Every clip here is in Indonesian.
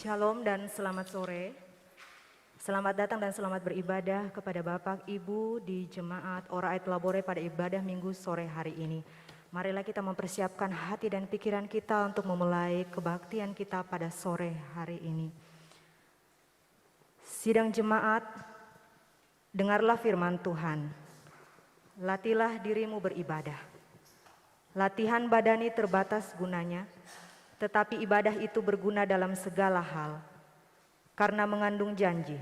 Shalom dan selamat sore. Selamat datang dan selamat beribadah kepada Bapak Ibu di Jemaat Ora et Labore pada ibadah Minggu sore hari ini. Marilah kita mempersiapkan hati dan pikiran kita untuk memulai kebaktian kita pada sore hari ini. Sidang jemaat, dengarlah firman Tuhan. Latihlah dirimu beribadah. Latihan badani terbatas gunanya, tetapi ibadah itu berguna dalam segala hal, karena mengandung janji,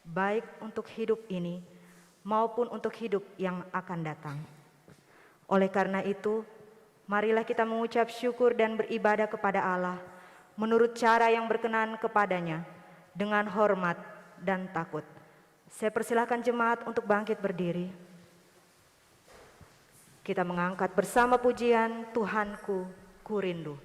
baik untuk hidup ini maupun untuk hidup yang akan datang. Oleh karena itu, marilah kita mengucap syukur dan beribadah kepada Allah menurut cara yang berkenan kepadanya, dengan hormat dan takut. Saya persilahkan jemaat untuk bangkit berdiri. Kita mengangkat bersama pujian Tuhanku, ku rindu.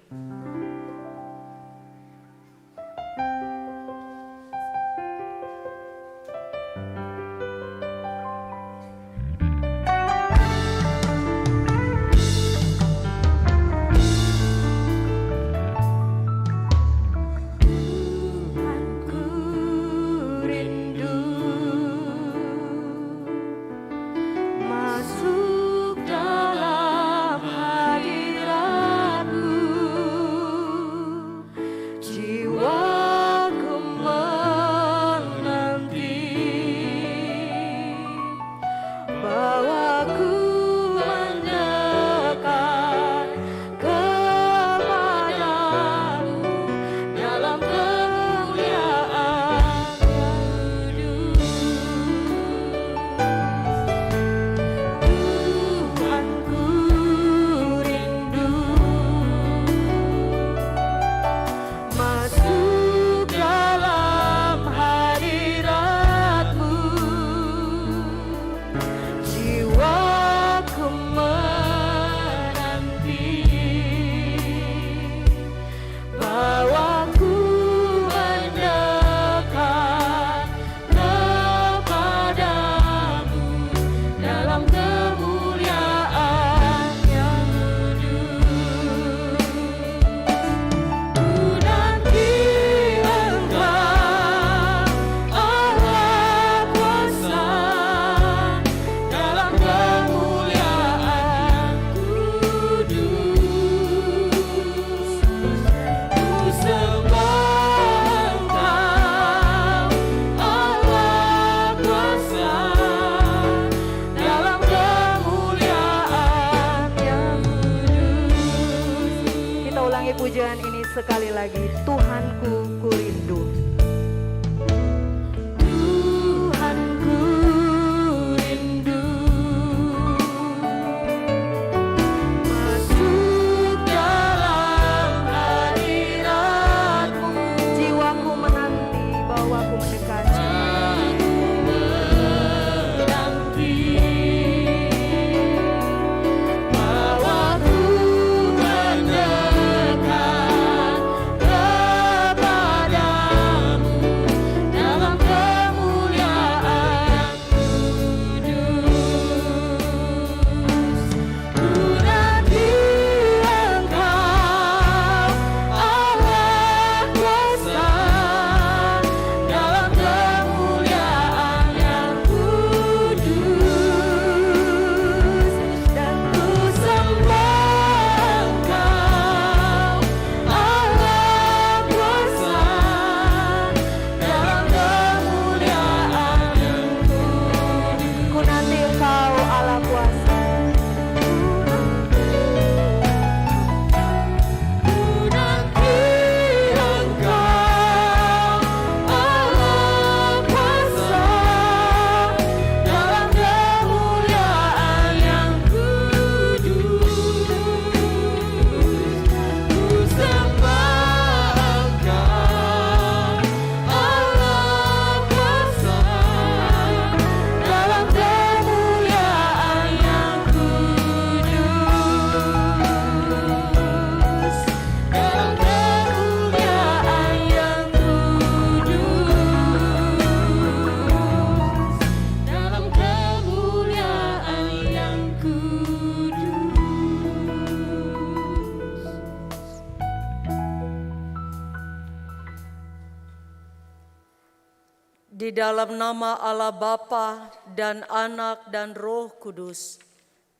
Di dalam nama Allah Bapa dan Anak dan Roh Kudus,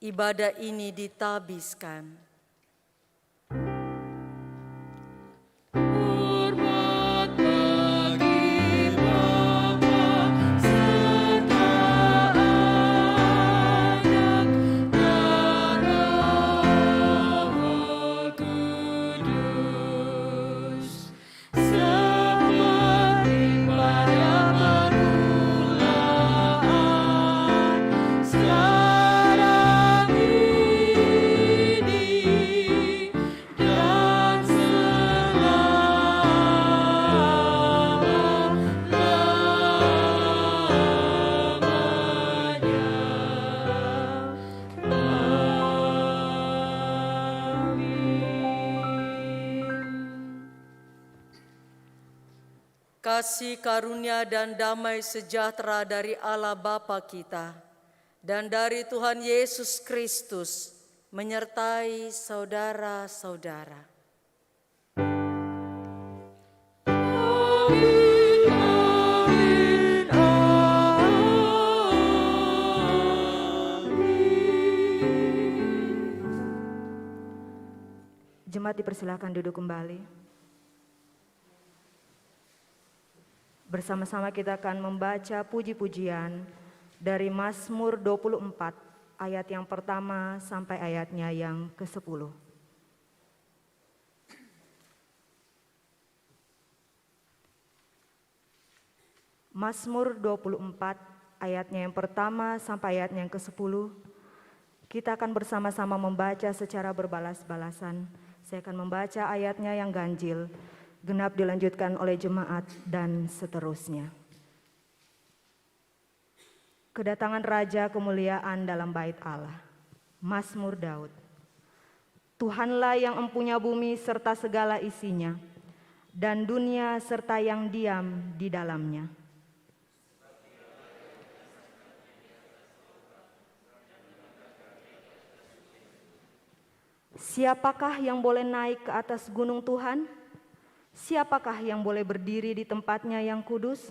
ibadah ini ditabiskan. Kasih karunia dan damai sejahtera dari Allah Bapa kita dan dari Tuhan Yesus Kristus menyertai saudara-saudara. Jemaat dipersilakan duduk kembali. Bersama-sama kita akan membaca puji-pujian dari Mazmur 24 ayat yang pertama sampai ayatnya yang ke-10. Mazmur 24 ayatnya yang pertama sampai ayatnya yang ke-10. Kita akan bersama-sama membaca secara berbalas-balasan. Saya akan membaca ayatnya yang ganjil, genap dilanjutkan oleh jemaat, dan seterusnya. Kedatangan Raja kemuliaan dalam bait Allah. Mazmur Daud. Tuhanlah yang empunya bumi serta segala isinya, dan dunia serta yang diam di dalamnya. Siapakah yang boleh naik ke atas gunung Tuhan? Siapakah yang boleh berdiri di tempatnya yang kudus?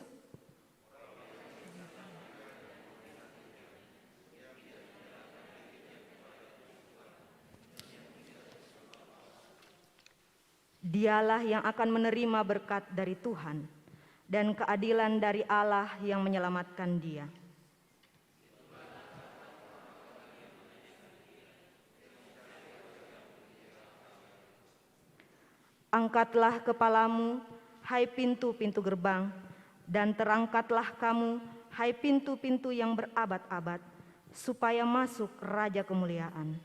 Dialah yang akan menerima berkat dari Tuhan dan keadilan dari Allah yang menyelamatkan dia. Angkatlah kepalamu, hai pintu-pintu gerbang, dan terangkatlah kamu, hai pintu-pintu yang berabad-abad, supaya masuk Raja kemuliaan.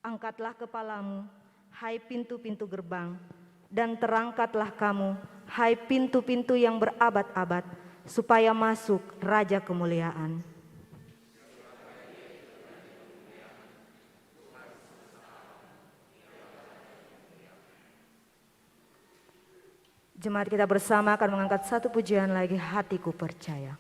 Angkatlah kepalamu, hai pintu-pintu gerbang, dan terangkatlah kamu, hai pintu-pintu yang berabad-abad, supaya masuk Raja kemuliaan. Jemaat kita bersama akan mengangkat satu pujian lagi, Hatiku Percaya.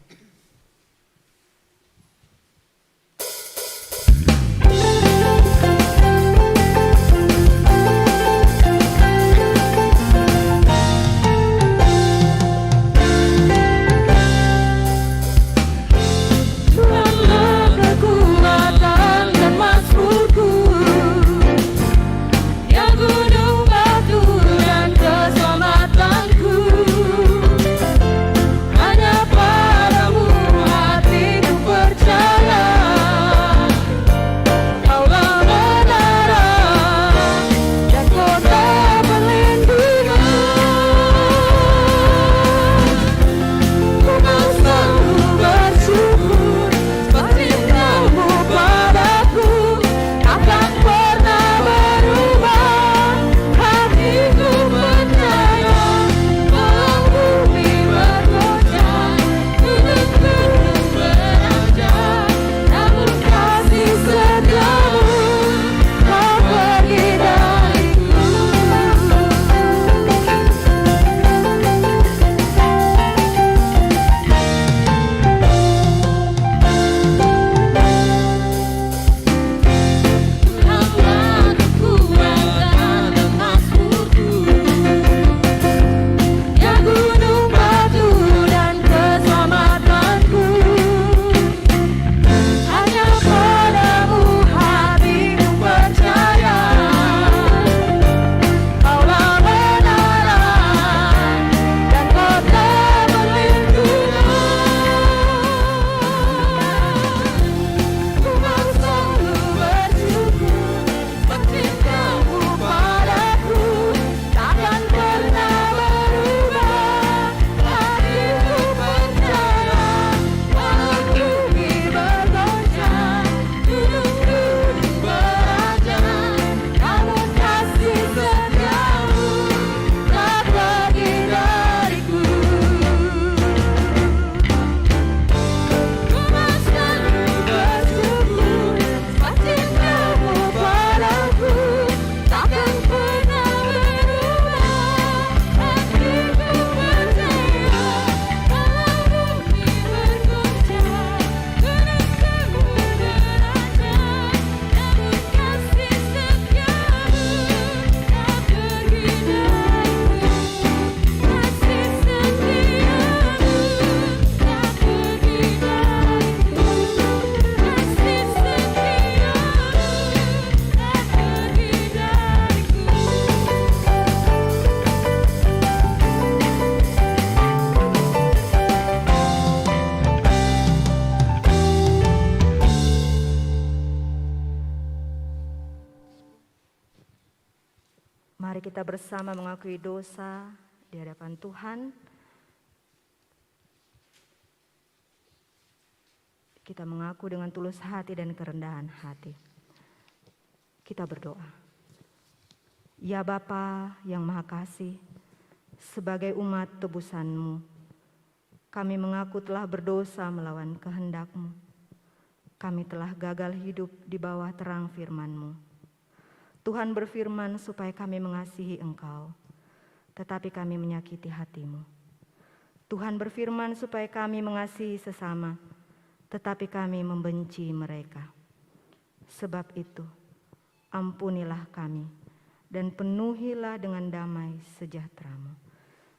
Hanya pada Mari kita bersama mengakui dosa di hadapan Tuhan. Kita mengaku dengan tulus hati dan kerendahan hati. Kita berdoa. Ya Bapa yang Maha Kasih, sebagai umat tebusan-Mu, kami mengaku telah berdosa melawan kehendak-Mu. Kami telah gagal hidup di bawah terang firman-Mu. Tuhan berfirman supaya kami mengasihi Engkau, tetapi kami menyakiti hati-Mu. Tuhan berfirman supaya kami mengasihi sesama, tetapi kami membenci mereka. Sebab itu, ampunilah kami dan penuhilah dengan damai sejahtera-Mu.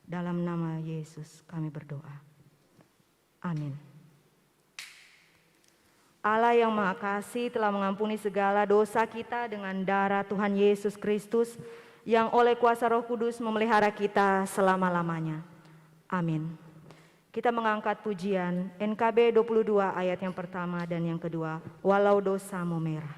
Dalam nama Yesus kami berdoa. Amin. Allah yang Maha Kasih telah mengampuni segala dosa kita dengan darah Tuhan Yesus Kristus yang oleh kuasa Roh Kudus memelihara kita selama-lamanya. Amin. Kita mengangkat pujian NKB 22 ayat yang pertama dan yang kedua, walau dosamu merah.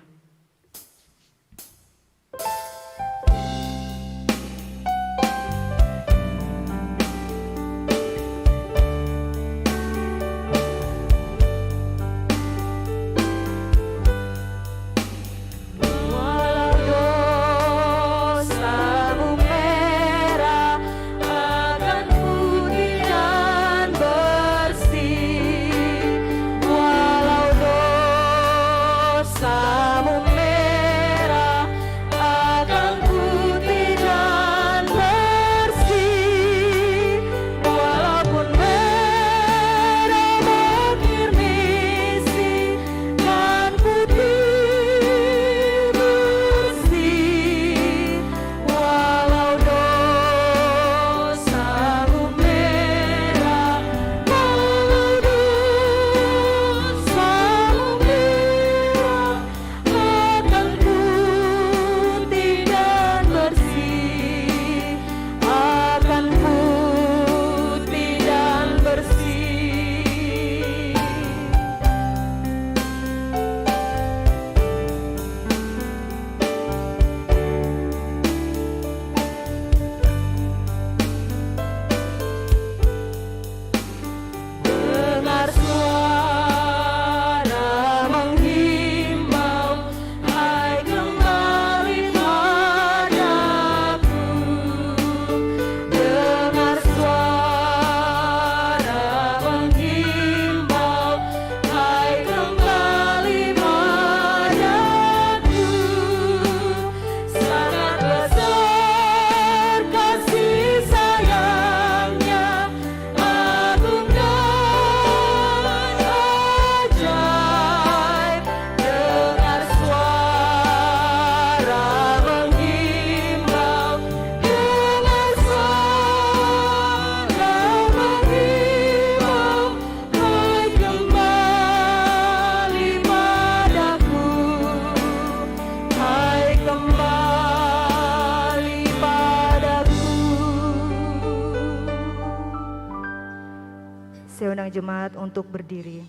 Saya undang jemaat untuk berdiri.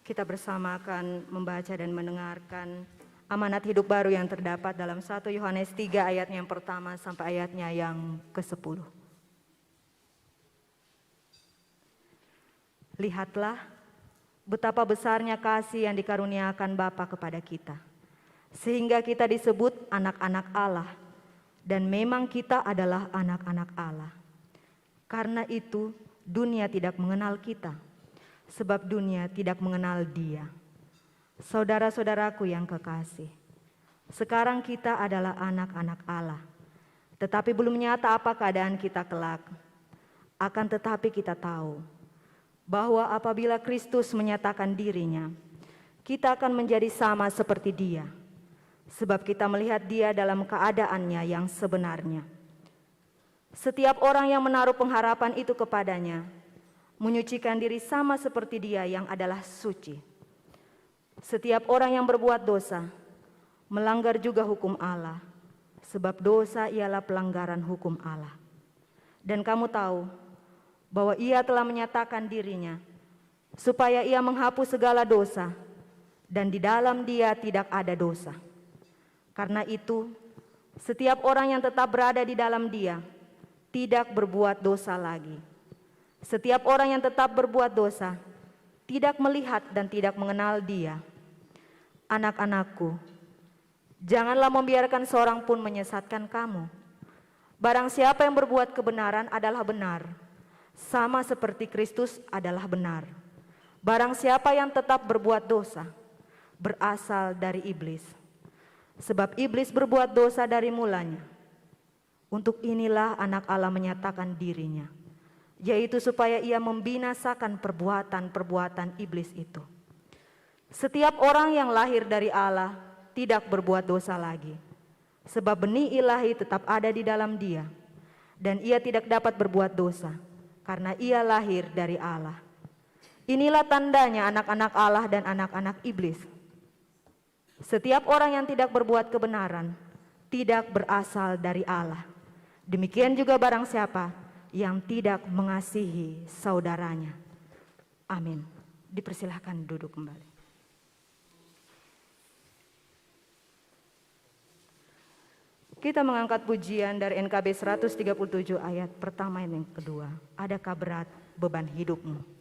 Kita bersama akan membaca dan mendengarkan amanat hidup baru yang terdapat dalam 1 Yohanes 3 ayatnya yang pertama sampai ayatnya yang ke-10. Lihatlah betapa besarnya kasih yang dikaruniakan Bapa kepada kita, sehingga kita disebut anak-anak Allah. Dan memang kita adalah anak-anak Allah. Karena itu dunia tidak mengenal kita, sebab dunia tidak mengenal Dia. Saudara-saudaraku yang kekasih, sekarang kita adalah anak-anak Allah, tetapi belum nyata apa keadaan kita kelak. Akan tetapi kita tahu bahwa apabila Kristus menyatakan dirinya, kita akan menjadi sama seperti Dia. Sebab kita melihat Dia dalam keadaannya yang sebenarnya. Setiap orang yang menaruh pengharapan itu kepadanya, menyucikan diri sama seperti Dia yang adalah suci. Setiap orang yang berbuat dosa, melanggar juga hukum Allah, sebab dosa ialah pelanggaran hukum Allah. Dan kamu tahu bahwa Ia telah menyatakan dirinya, supaya Ia menghapus segala dosa, dan di dalam Dia tidak ada dosa. Karena itu, setiap orang yang tetap berada di dalam Dia tidak berbuat dosa lagi. Setiap orang yang tetap berbuat dosa tidak melihat dan tidak mengenal Dia. Anak-anakku, janganlah membiarkan seorang pun menyesatkan kamu. Barang siapa yang berbuat kebenaran adalah benar, sama seperti Kristus adalah benar. Barang siapa yang tetap berbuat dosa, berasal dari iblis. Sebab iblis berbuat dosa dari mulanya. Untuk inilah anak Allah menyatakan dirinya, yaitu supaya ia membinasakan perbuatan-perbuatan iblis itu. Setiap orang yang lahir dari Allah tidak berbuat dosa lagi, sebab benih ilahi tetap ada di dalam dia, dan ia tidak dapat berbuat dosa, karena ia lahir dari Allah. Inilah tandanya anak-anak Allah dan anak-anak iblis. Setiap orang yang tidak berbuat kebenaran tidak berasal dari Allah. Demikian juga barang siapa yang tidak mengasihi saudaranya. Amin. Dipersilahkan duduk kembali. Kita mengangkat pujian dari NKB 137 ayat pertama dan yang kedua. Adakah berat beban hidupmu?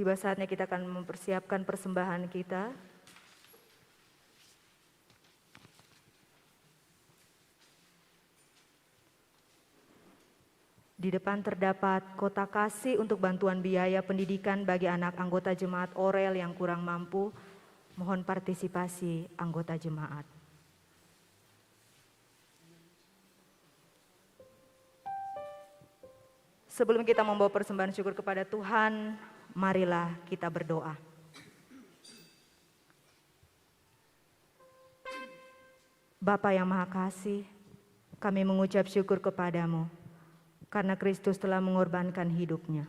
Tiba saatnya kita akan mempersiapkan persembahan kita. Di depan terdapat kotak kasih untuk bantuan biaya pendidikan bagi anak anggota jemaat Orel yang kurang mampu. Mohon partisipasi anggota jemaat. Sebelum kita membawa persembahan syukur kepada Tuhan, marilah kita berdoa. Bapa yang Maha Kasih, kami mengucap syukur kepadamu karena Kristus telah mengorbankan hidupnya,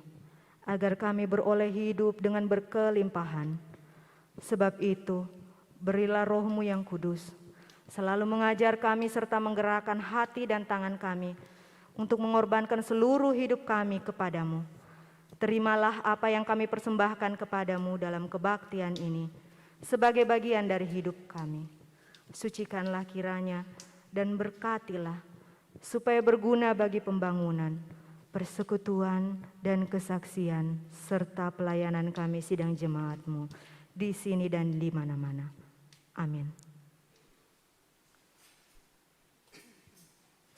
agar kami beroleh hidup dengan berkelimpahan. Sebab itu, berilah Roh-Mu yang kudus, selalu mengajar kami serta menggerakkan hati dan tangan kami untuk mengorbankan seluruh hidup kami kepadamu. Terimalah apa yang kami persembahkan kepadamu dalam kebaktian ini sebagai bagian dari hidup kami. Sucikanlah kiranya dan berkatilah supaya berguna bagi pembangunan, persekutuan dan kesaksian serta pelayanan kami sidang jemaat-Mu di sini dan di mana-mana. Amin.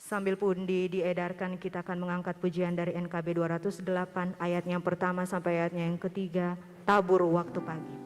Sambil pundi diedarkan, kita akan mengangkat pujian dari NKB 208 ayat yang pertama sampai ayatnya yang ketiga, tabur waktu pagi.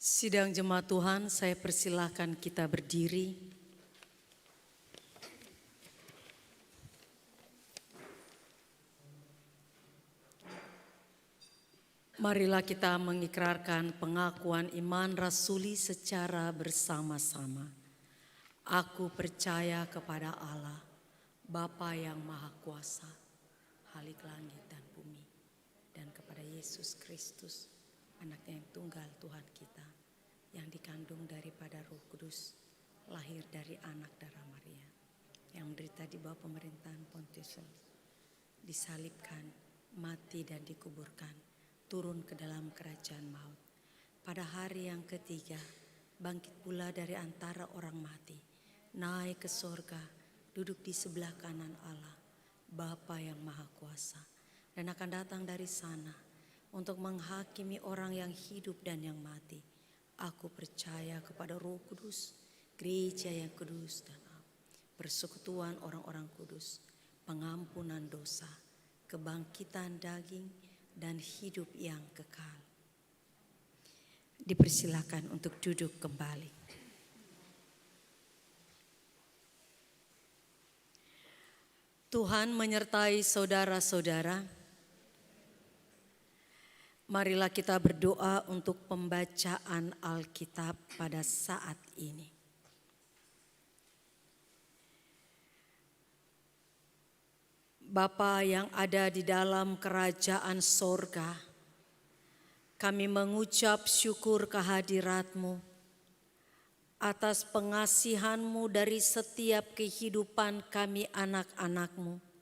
Sidang jemaat Tuhan, saya persilahkan kita berdiri. Marilah kita mengikrarkan pengakuan iman rasuli secara bersama-sama. Aku percaya kepada Allah, Bapa yang Maha Kuasa, Khalik langit dan bumi, dan kepada Yesus Kristus, Anaknya yang tunggal Tuhan kita, yang dikandung daripada Roh Kudus, lahir dari anak darah Maria, yang menderita di bawah pemerintahan Pontius, disalibkan, mati dan dikuburkan, turun ke dalam kerajaan maut. Pada hari yang ketiga, bangkit pula dari antara orang mati, naik ke sorga, duduk di sebelah kanan Allah, Bapa yang Maha Kuasa, dan akan datang dari sana untuk menghakimi orang yang hidup dan yang mati. Aku percaya kepada Roh Kudus, gereja yang kudus dan persekutuan orang-orang kudus, pengampunan dosa, kebangkitan daging, dan hidup yang kekal. Dipersilakan untuk duduk kembali. Tuhan menyertai saudara-saudara. Marilah kita berdoa untuk pembacaan Alkitab pada saat ini. Bapa yang ada di dalam kerajaan sorga, kami mengucap syukur kehadirat-Mu atas pengasihan-Mu dari setiap kehidupan kami anak-anak-Mu.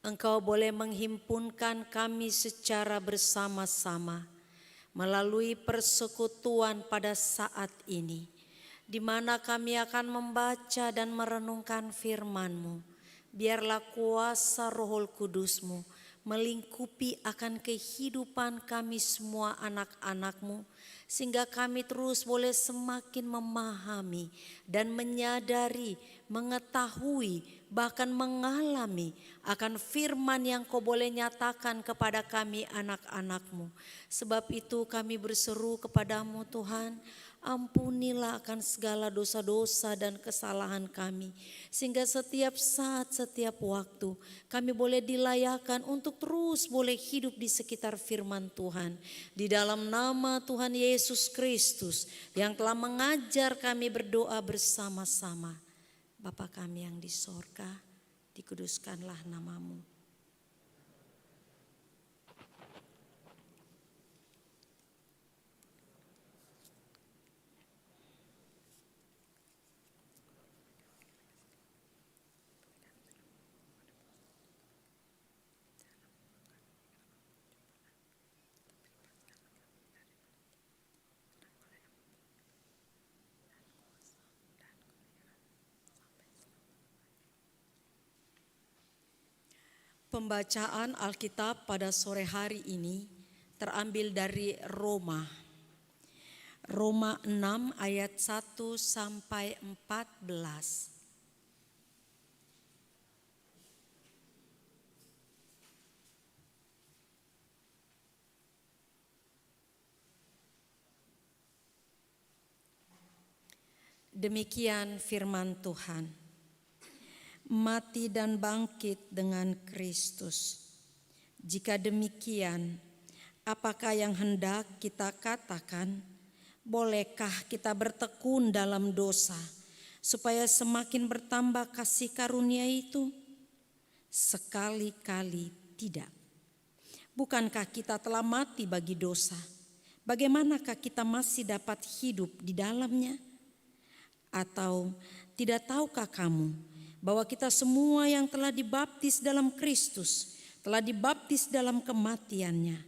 Engkau boleh menghimpunkan kami secara bersama-sama melalui persekutuan pada saat ini, di mana kami akan membaca dan merenungkan firman-Mu. Biarlah kuasa Roh Kudus-Mu melingkupi akan kehidupan kami semua anak-anak-Mu, sehingga kami terus boleh semakin memahami dan menyadari, mengetahui, bahkan mengalami akan firman yang Kau boleh nyatakan kepada kami anak-anak-Mu. Sebab itu kami berseru kepadamu Tuhan, ampunilah akan segala dosa-dosa dan kesalahan kami, sehingga setiap saat, setiap waktu kami boleh dilayakkan untuk terus boleh hidup di sekitar firman Tuhan. Di dalam nama Tuhan Yesus Kristus yang telah mengajar kami berdoa bersama-sama. Bapa kami yang di sorga, dikuduskanlah nama-Mu. Pembacaan Alkitab pada sore hari ini terambil dari Roma 6 ayat 1 sampai 14. Demikian firman Tuhan. Mati dan bangkit dengan Kristus. Jika demikian, apakah yang hendak kita katakan? Bolehkah kita bertekun dalam dosa supaya semakin bertambah kasih karunia itu? Sekali-kali tidak. Bukankah kita telah mati bagi dosa? Bagaimanakah kita masih dapat hidup di dalamnya? Atau tidak tahukah kamu bahwa kita semua yang telah dibaptis dalam Kristus telah dibaptis dalam kematiannya?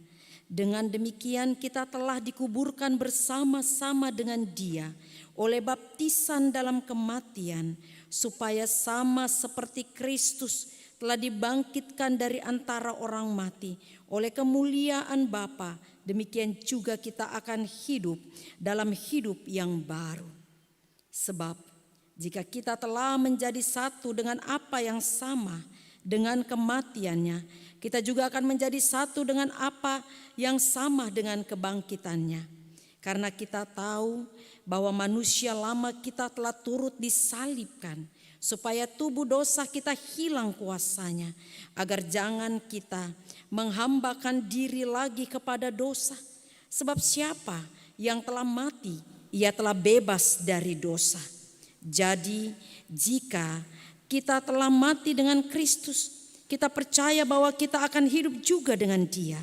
Dengan demikian kita telah dikuburkan bersama-sama dengan Dia oleh baptisan dalam kematian, supaya sama seperti Kristus telah dibangkitkan dari antara orang mati oleh kemuliaan Bapa, demikian juga kita akan hidup dalam hidup yang baru. Sebab jika kita telah menjadi satu dengan apa yang sama dengan kematiannya, kita juga akan menjadi satu dengan apa yang sama dengan kebangkitannya. karena kita tahu bahwa manusia lama kita telah turut disalibkan, supaya tubuh dosa kita hilang kuasanya, agar jangan kita menghambakan diri lagi kepada dosa. Sebab siapa yang telah mati, ia telah bebas dari dosa. Jadi jika kita telah mati dengan Kristus, kita percaya bahwa kita akan hidup juga dengan Dia.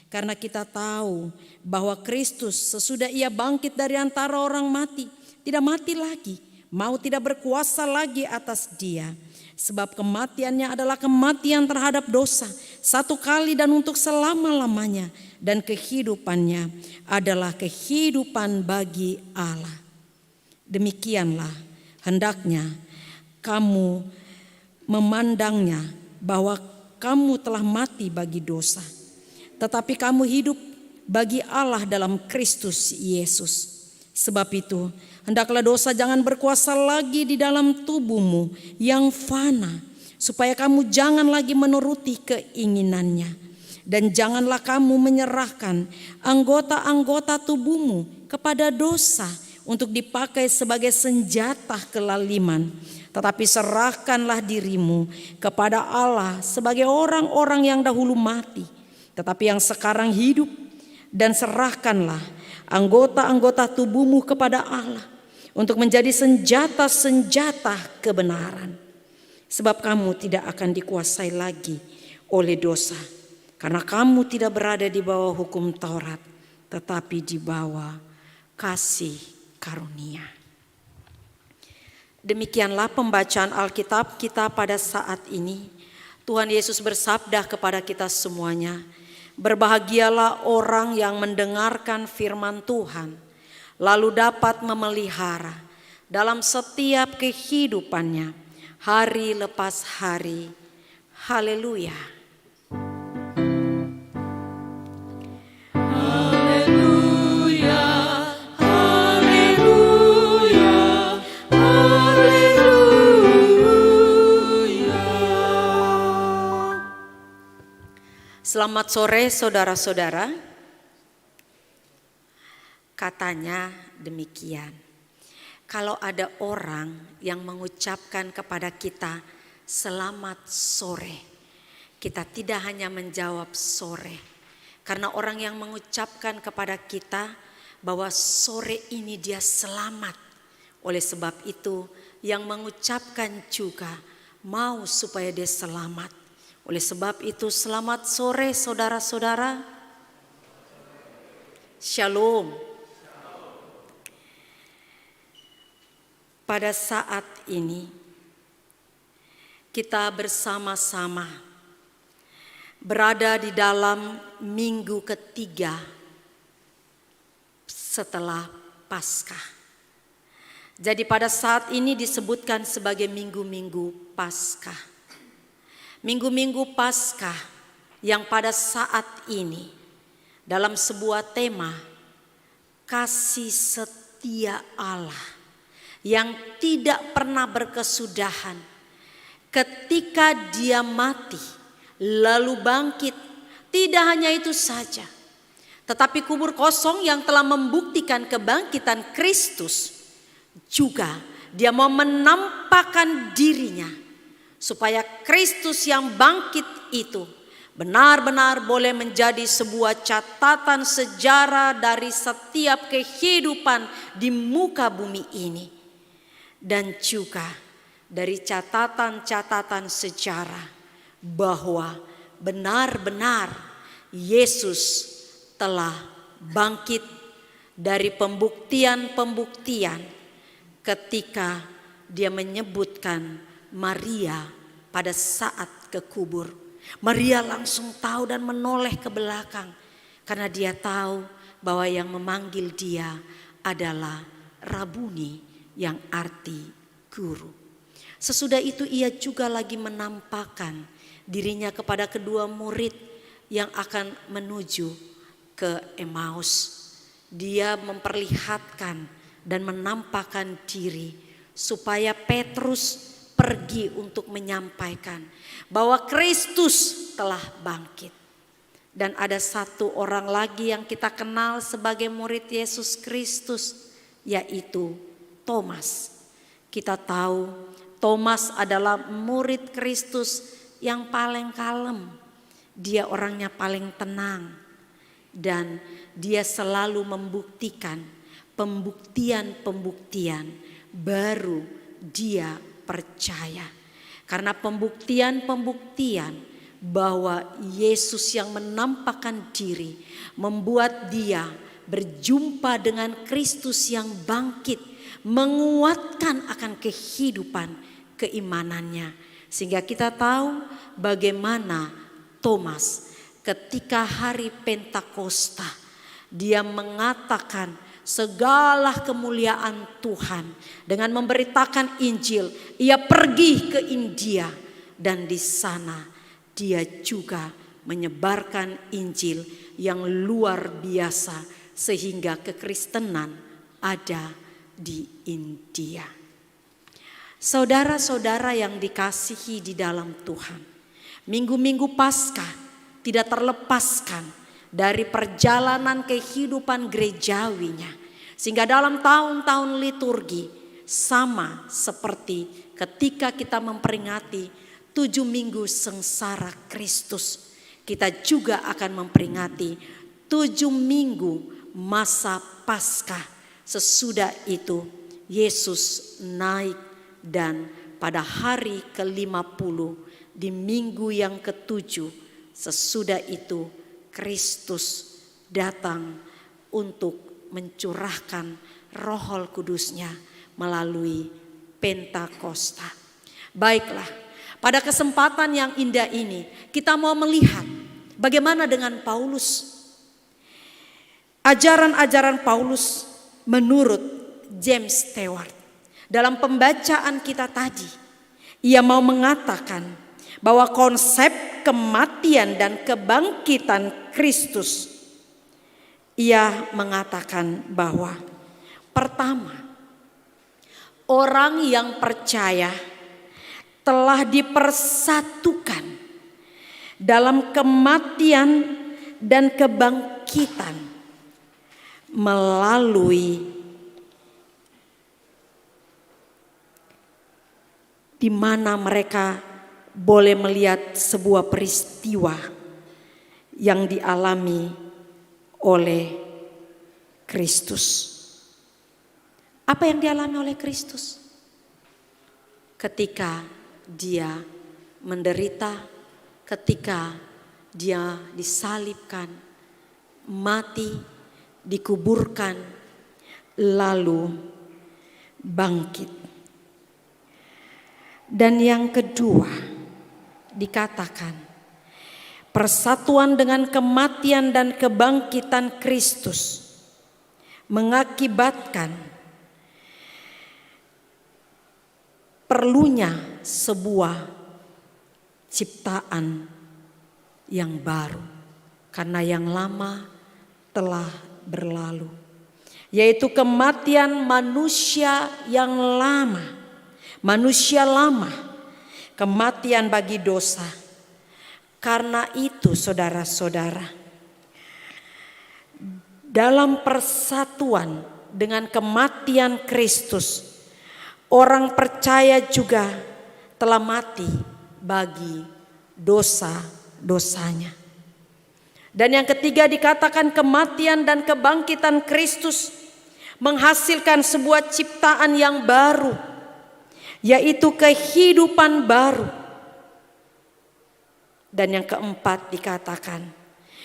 Karena kita tahu bahwa Kristus sesudah Ia bangkit dari antara orang mati, tidak mati lagi, mau tidak berkuasa lagi atas dia. Sebab kematiannya adalah kematian terhadap dosa, satu kali dan untuk selama-lamanya. Dan kehidupannya adalah kehidupan bagi Allah. Demikianlah hendaknya kamu memandangnya, bahwa kamu telah mati bagi dosa, tetapi kamu hidup bagi Allah dalam Kristus Yesus. Sebab itu hendaklah dosa jangan berkuasa lagi di dalam tubuhmu yang fana, supaya kamu jangan lagi menuruti keinginannya. Dan janganlah kamu menyerahkan anggota-anggota tubuhmu kepada dosa untuk dipakai sebagai senjata kelaliman. Tetapi serahkanlah dirimu kepada Allah sebagai orang-orang yang dahulu mati, tetapi yang sekarang hidup. Dan serahkanlah anggota-anggota tubuhmu kepada Allah untuk menjadi senjata-senjata kebenaran. Sebab kamu tidak akan dikuasai lagi oleh dosa, karena kamu tidak berada di bawah hukum Taurat, tetapi di bawah kasih karunia. Demikianlah pembacaan Alkitab kita pada saat ini. Tuhan Yesus bersabda kepada kita semuanya, berbahagialah orang yang mendengarkan firman Tuhan, lalu dapat memelihara dalam setiap kehidupannya, hari lepas hari. Haleluya. Selamat sore saudara-saudara. Katanya demikian, kalau ada orang yang mengucapkan kepada kita selamat sore, kita tidak hanya menjawab sore. Karena orang yang mengucapkan kepada kita bahwa sore ini dia selamat. Oleh sebab itu yang mengucapkan juga mau supaya dia selamat. Oleh sebab itu selamat sore saudara-saudara. Shalom. Pada saat ini kita bersama-sama berada di dalam minggu ketiga setelah Paskah. Jadi pada saat ini disebutkan sebagai minggu-minggu Paskah. Minggu-minggu Paskah yang pada saat ini dalam sebuah tema kasih setia Allah yang tidak pernah berkesudahan, ketika dia mati lalu bangkit. Tidak hanya itu saja, tetapi kubur kosong yang telah membuktikan kebangkitan Kristus juga dia mau menampakkan dirinya, supaya Kristus yang bangkit itu benar-benar boleh menjadi sebuah catatan sejarah dari setiap kehidupan di muka bumi ini. Dan juga dari catatan-catatan sejarah bahwa benar-benar Yesus telah bangkit dari pembuktian-pembuktian ketika dia menyebutkan Maria pada saat ke kubur. Maria langsung tahu dan menoleh ke belakang karena dia tahu bahwa yang memanggil dia adalah Rabuni, yang arti guru. Sesudah itu ia juga lagi menampakkan dirinya kepada kedua murid yang akan menuju ke Emmaus. Dia memperlihatkan dan menampakkan diri supaya Petrus pergi untuk menyampaikan bahwa Kristus telah bangkit. Dan ada satu orang lagi yang kita kenal sebagai murid Yesus Kristus, yaitu Thomas. Kita tahu Thomas adalah murid Kristus yang paling kalem. Dia orangnya paling tenang. Dan dia selalu membuktikan pembuktian-pembuktian baru dia percaya. Karena pembuktian-pembuktian bahwa Yesus yang menampakkan diri membuat dia berjumpa dengan Kristus yang bangkit, menguatkan akan kehidupan keimanannya. Sehingga kita tahu bagaimana Thomas ketika hari Pentakosta dia mengatakan segala kemuliaan Tuhan dengan memberitakan Injil. Ia pergi ke India dan di sana dia juga menyebarkan Injil yang luar biasa sehingga kekristenan ada di India. Saudara-saudara yang dikasihi di dalam Tuhan, minggu-minggu Paskah tidak terlepaskan dari perjalanan kehidupan gerejawinya. Sehingga dalam tahun-tahun liturgi sama seperti ketika kita memperingati 7 minggu sengsara Kristus, kita juga akan memperingati 7 minggu masa Paskah. Sesudah itu Yesus naik dan pada hari ke-50 di minggu yang ke-7 sesudah itu Kristus datang untuk mencurahkan Roh Kudusnya melalui Pentakosta. Baiklah, pada kesempatan yang indah ini kita mau melihat bagaimana dengan Paulus. Ajaran-ajaran Paulus menurut James Stewart. Dalam pembacaan kita tadi, ia mau mengatakan bahwa konsep kematian dan kebangkitan Kristus, ia mengatakan bahwa pertama, orang yang percaya telah dipersatukan dalam kematian dan kebangkitan melalui di mana mereka boleh melihat sebuah peristiwa yang dialami oleh Kristus. Apa yang dialami oleh Kristus? Ketika dia menderita, ketika dia disalibkan, mati, dikuburkan, lalu bangkit. Dan yang kedua dikatakan persatuan dengan kematian dan kebangkitan Kristus mengakibatkan perlunya sebuah ciptaan yang baru, karena yang lama telah berlalu, yaitu kematian manusia yang lama, manusia lama, kematian bagi dosa. Karena itu saudara-saudara, dalam persatuan dengan kematian Kristus, orang percaya juga telah mati bagi dosa-dosanya. Dan yang ketiga dikatakan kematian dan kebangkitan Kristus menghasilkan sebuah ciptaan yang baru, yaitu kehidupan baru. Dan yang keempat dikatakan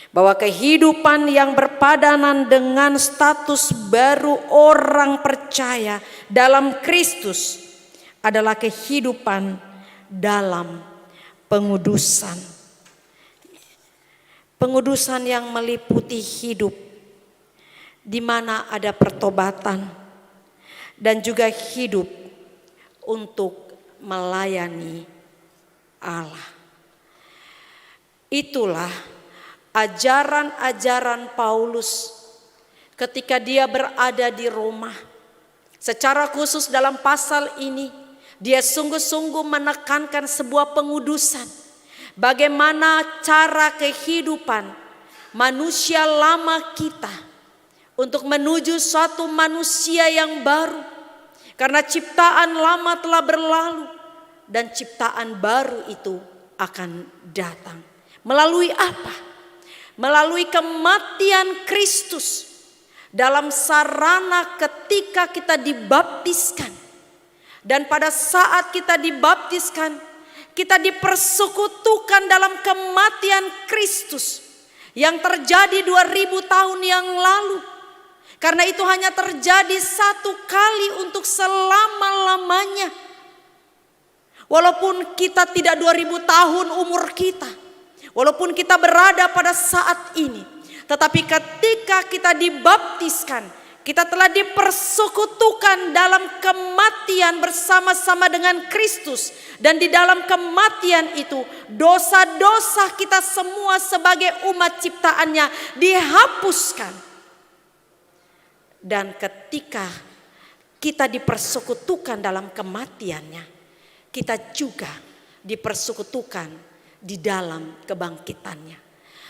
bahwa kehidupan yang berpadanan dengan status baru orang percaya dalam Kristus adalah kehidupan dalam pengudusan. Pengudusan yang meliputi hidup di mana ada pertobatan dan juga hidup untuk melayani Allah. Itulah ajaran-ajaran Paulus ketika dia berada di Roma. Secara khusus dalam pasal ini dia sungguh-sungguh menekankan sebuah pengudusan. Bagaimana cara kehidupan manusia lama kita untuk menuju suatu manusia yang baru. Karena ciptaan lama telah berlalu dan ciptaan baru itu akan datang. Melalui apa? Melalui kematian Kristus dalam sarana ketika kita dibaptiskan. Dan pada saat kita dibaptiskan, kita dipersekutukan dalam kematian Kristus yang terjadi 2000 tahun yang lalu. Karena itu hanya terjadi satu kali untuk selama-lamanya. Walaupun kita tidak 2000 tahun umur kita, walaupun kita berada pada saat ini, tetapi ketika kita dibaptiskan, kita telah dipersekutukan dalam kematian bersama-sama dengan Kristus. Dan di dalam kematian itu dosa-dosa kita semua sebagai umat ciptaannya dihapuskan. Dan ketika kita dipersekutukan dalam kematiannya, kita juga dipersekutukan di dalam kebangkitannya.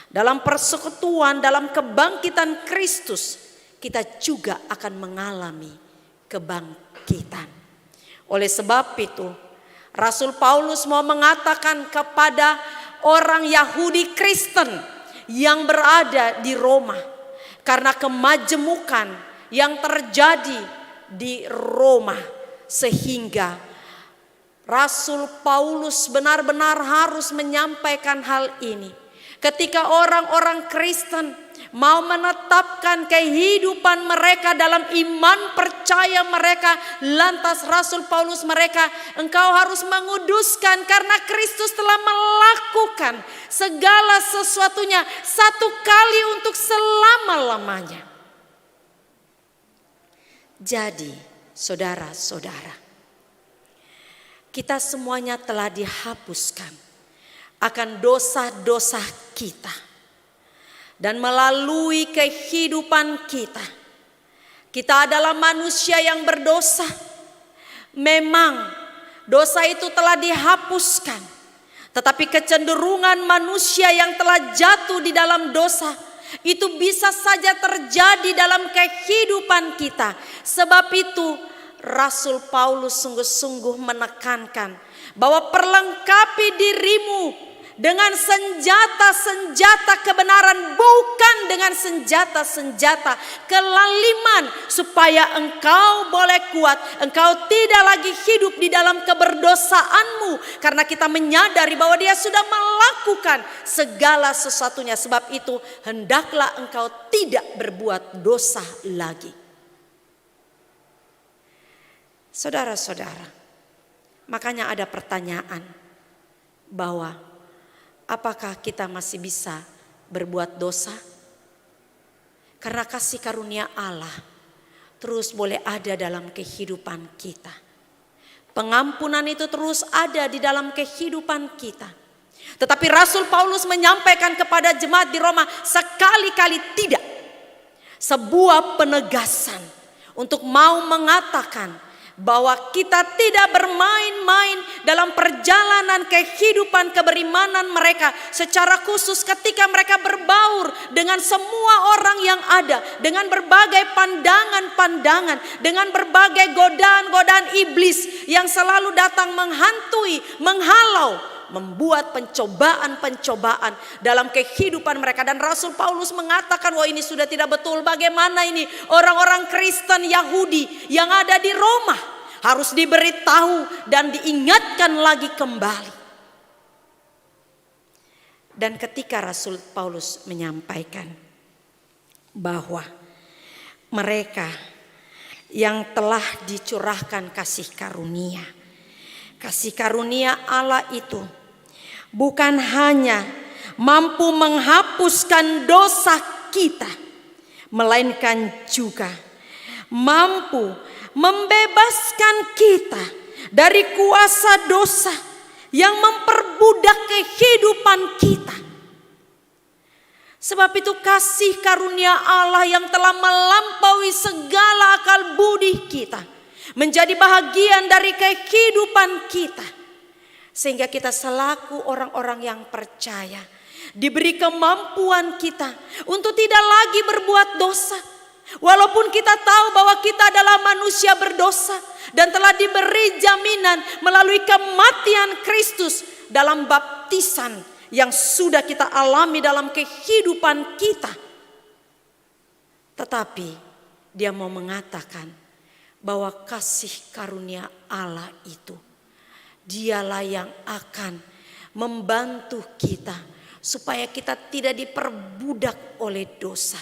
Dalam persekutuan, dalam kebangkitan Kristus, kita juga akan mengalami kebangkitan. Oleh sebab itu, Rasul Paulus mau mengatakan kepada orang Yahudi Kristen yang berada di Roma, karena kemajemukan yang terjadi di Roma, sehingga Rasul Paulus benar-benar harus menyampaikan hal ini. Ketika orang-orang Kristen mau menetapkan kehidupan mereka dalam iman percaya mereka, lantas Rasul Paulus mereka, engkau harus menguduskan karena Kristus telah melakukan segala sesuatunya satu kali untuk selama-lamanya. Jadi saudara-saudara, kita semuanya telah dihapuskan akan dosa-dosa kita. Dan melalui kehidupan kita, kita adalah manusia yang berdosa. Memang dosa itu telah dihapuskan, tetapi kecenderungan manusia yang telah jatuh di dalam dosa itu bisa saja terjadi dalam kehidupan kita. Sebab itu Rasul Paulus sungguh-sungguh menekankan bahwa perlengkapi dirimu dengan senjata-senjata kebenaran, bukan dengan senjata-senjata kelaliman, supaya engkau boleh kuat, engkau tidak lagi hidup di dalam keberdosaanmu, karena kita menyadari bahwa Dia sudah melakukan segala sesuatunya. Sebab itu hendaklah engkau tidak berbuat dosa lagi. Saudara-saudara, makanya ada pertanyaan bahwa apakah kita masih bisa berbuat dosa? Karena kasih karunia Allah terus boleh ada dalam kehidupan kita. Pengampunan itu terus ada di dalam kehidupan kita. Tetapi Rasul Paulus menyampaikan kepada jemaat di Roma sekali-kali tidak. Sebuah penegasan untuk mau mengatakan bahwa kita tidak bermain-main dalam perjalanan kehidupan keberimanan mereka, secara khusus ketika mereka berbaur dengan semua orang yang ada, dengan berbagai pandangan-pandangan, dengan berbagai godaan-godaan iblis yang selalu datang menghantui, menghalau, membuat pencobaan-pencobaan dalam kehidupan mereka. Dan Rasul Paulus mengatakan, wah ini sudah tidak betul. Bagaimana ini orang-orang Kristen Yahudi yang ada di Roma harus diberitahu dan diingatkan lagi kembali. Dan ketika Rasul Paulus menyampaikan bahwa mereka yang telah dicurahkan kasih karunia Allah itu bukan hanya mampu menghapuskan dosa kita, melainkan juga mampu membebaskan kita dari kuasa dosa yang memperbudak kehidupan kita. Sebab itu kasih karunia Allah yang telah melampaui segala akal budi kita menjadi bahagian dari kehidupan kita, sehingga kita selaku orang-orang yang percaya Diberi kemampuan kita untuk tidak lagi berbuat dosa. Walaupun kita tahu bahwa kita adalah manusia berdosa dan telah diberi jaminan melalui kematian Kristus dalam baptisan yang sudah kita alami dalam kehidupan kita. Tetapi dia mau mengatakan bahwa kasih karunia Allah itu, dialah yang akan membantu kita supaya kita tidak diperbudak oleh dosa.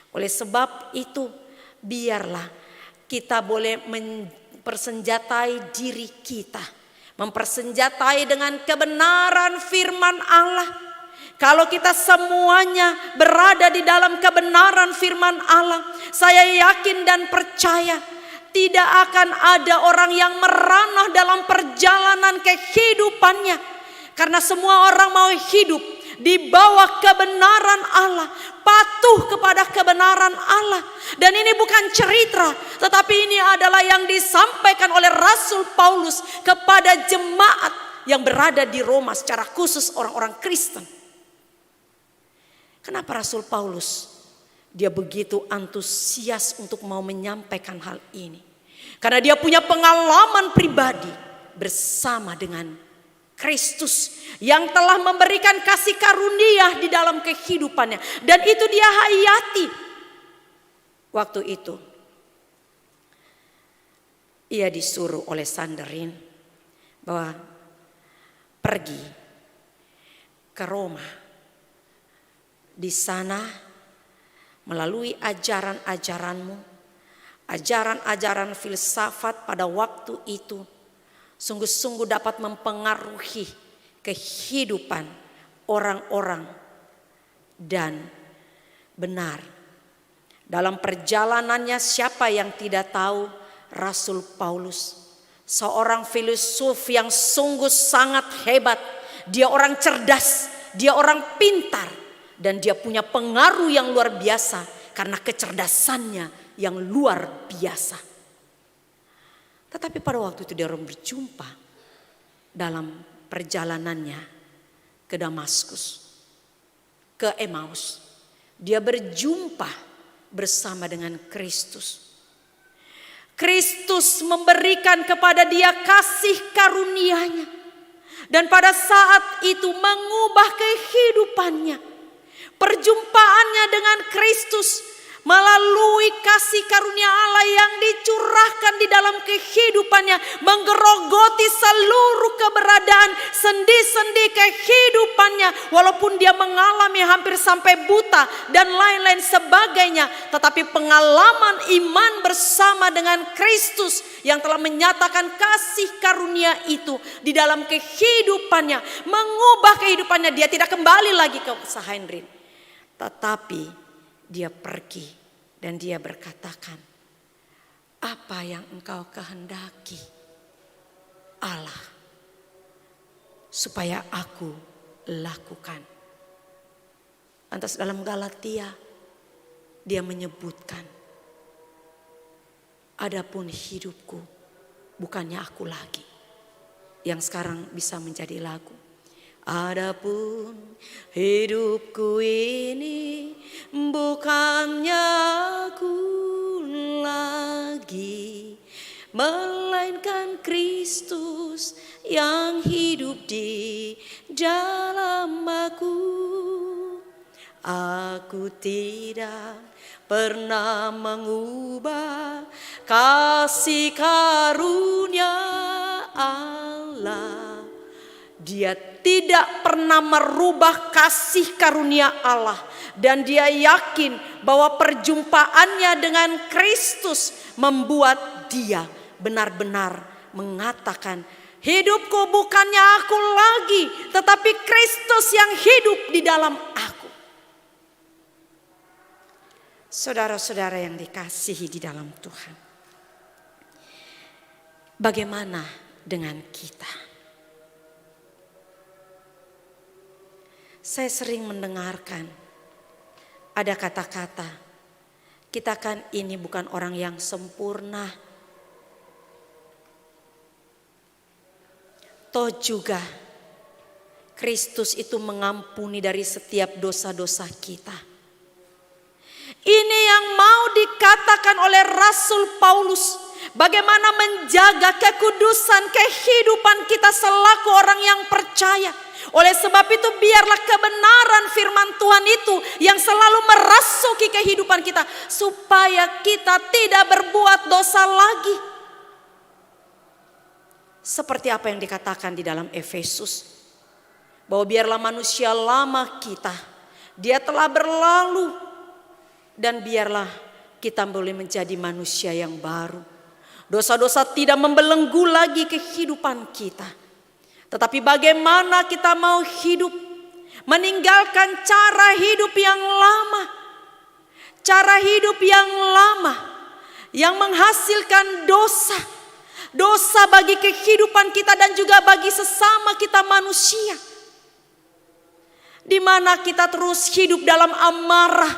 Oleh sebab itu, biarlah kita boleh mempersenjatai diri kita, mempersenjatai dengan kebenaran firman Allah. Kalau kita semuanya berada di dalam kebenaran firman Allah, saya yakin dan percaya tidak akan ada orang yang merana dalam perjalanan kehidupannya. Karena semua orang mau hidup di bawah kebenaran Allah, patuh kepada kebenaran Allah. Dan ini bukan cerita, tetapi ini adalah yang disampaikan oleh Rasul Paulus kepada jemaat yang berada di Roma, secara khusus orang-orang Kristen. Kenapa Rasul Paulus dia begitu antusias untuk mau menyampaikan hal ini? Karena dia punya pengalaman pribadi bersama dengan Kristus yang telah memberikan kasih karunia di dalam kehidupannya. Dan itu dia hayati. Waktu itu ia disuruh oleh Sanhedrin bahwa pergi ke Roma. Di sana melalui ajaran-ajaranmu, ajaran-ajaran filsafat pada waktu itu sungguh-sungguh dapat mempengaruhi kehidupan orang-orang. Dan benar, dalam perjalanannya siapa yang tidak tahu Rasul Paulus, seorang filsuf yang sungguh sangat hebat. Dia orang cerdas, dia orang pintar, dan dia punya pengaruh yang luar biasa karena kecerdasannya yang luar biasa. Tetapi pada waktu itu dia berjumpa dalam perjalanannya ke Damaskus, ke Emmaus. Dia berjumpa bersama dengan Kristus. Kristus memberikan kepada dia kasih karunia-Nya. Dan pada saat itu mengubah kehidupannya. Perjumpaannya dengan Kristus melalui kasih karunia Allah yang dicurahkan di dalam kehidupannya, menggerogoti seluruh keberadaan sendi-sendi kehidupannya. Walaupun dia mengalami hampir sampai buta dan lain-lain sebagainya, tetapi pengalaman iman bersama dengan Kristus yang telah menyatakan kasih karunia itu di dalam kehidupannya, mengubah kehidupannya. Dia tidak kembali lagi ke Sanhedrin, tetapi dia pergi dan dia berkatakan, apa yang engkau kehendaki Allah supaya aku lakukan. Lantas dalam Galatia dia menyebutkan, adapun hidupku bukannya aku lagi. Yang sekarang bisa menjadi lagu. Adapun hidupku ini bukannya aku lagi, melainkan Kristus yang hidup di dalam aku. Aku tidak pernah mengubah kasih karunia Allah. Dia tidak pernah merubah kasih karunia Allah. Dan dia yakin bahwa perjumpaannya dengan Kristus membuat dia benar-benar mengatakan, hidupku bukannya aku lagi, tetapi Kristus yang hidup di dalam aku. Saudara-saudara yang dikasihi di dalam Tuhan, bagaimana dengan kita? Saya sering mendengarkan ada kata-kata, kita kan ini bukan orang yang sempurna. Toh juga Kristus itu mengampuni dari setiap dosa-dosa kita. Ini yang mau dikatakan oleh Rasul Paulus, bagaimana menjaga kekudusan kehidupan kita selaku orang yang percaya. Oleh sebab itu biarlah kebenaran firman Tuhan itu yang selalu merasuki kehidupan kita, supaya kita tidak berbuat dosa lagi. Seperti apa yang dikatakan di dalam Efesus, bahwa biarlah manusia lama kita, dia telah berlalu, dan biarlah kita boleh menjadi manusia yang baru. Dosa-dosa tidak membelenggu lagi kehidupan kita. Tetapi bagaimana kita mau hidup, meninggalkan cara hidup yang lama. Cara hidup yang lama yang menghasilkan dosa. Dosa bagi kehidupan kita dan juga bagi sesama kita manusia. Di mana kita terus hidup dalam amarah,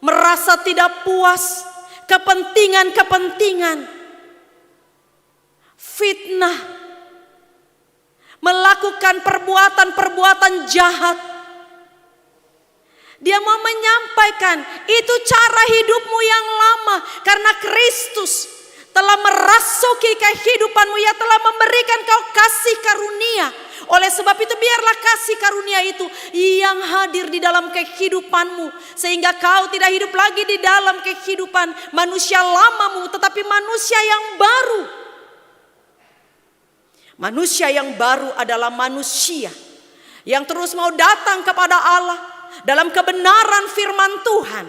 merasa tidak puas, kepentingan-kepentingan, fitnah, melakukan perbuatan-perbuatan jahat. Dia mau menyampaikan itu cara hidupmu yang lama, karena Kristus telah merasuki kehidupanmu, Ia telah memberikan kau kasih karunia. Oleh sebab itu biarlah kasih karunia itu yang hadir di dalam kehidupanmu, sehingga kau tidak hidup lagi di dalam kehidupan manusia lamamu, tetapi manusia yang baru. Manusia yang baru adalah manusia yang terus mau datang kepada Allah dalam kebenaran firman Tuhan,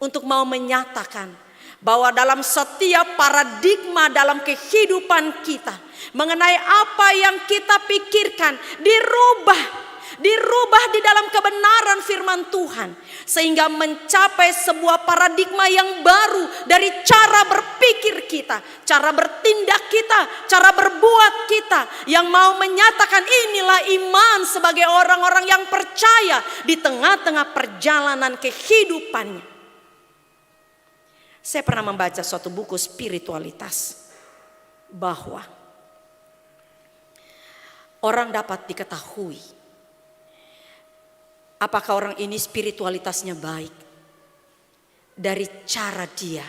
untuk mau menyatakan bahwa dalam setiap paradigma dalam kehidupan kita, mengenai apa yang kita pikirkan, dirubah di dalam kebenaran firman Tuhan, sehingga mencapai sebuah paradigma yang baru dari cara berpikir kita, cara bertindak kita, cara berbuat kita, yang mau menyatakan inilah iman sebagai orang-orang yang percaya di tengah-tengah perjalanan kehidupannya. Saya pernah membaca suatu buku spiritualitas, bahwa orang dapat diketahui apakah orang ini spiritualitasnya baik dari cara dia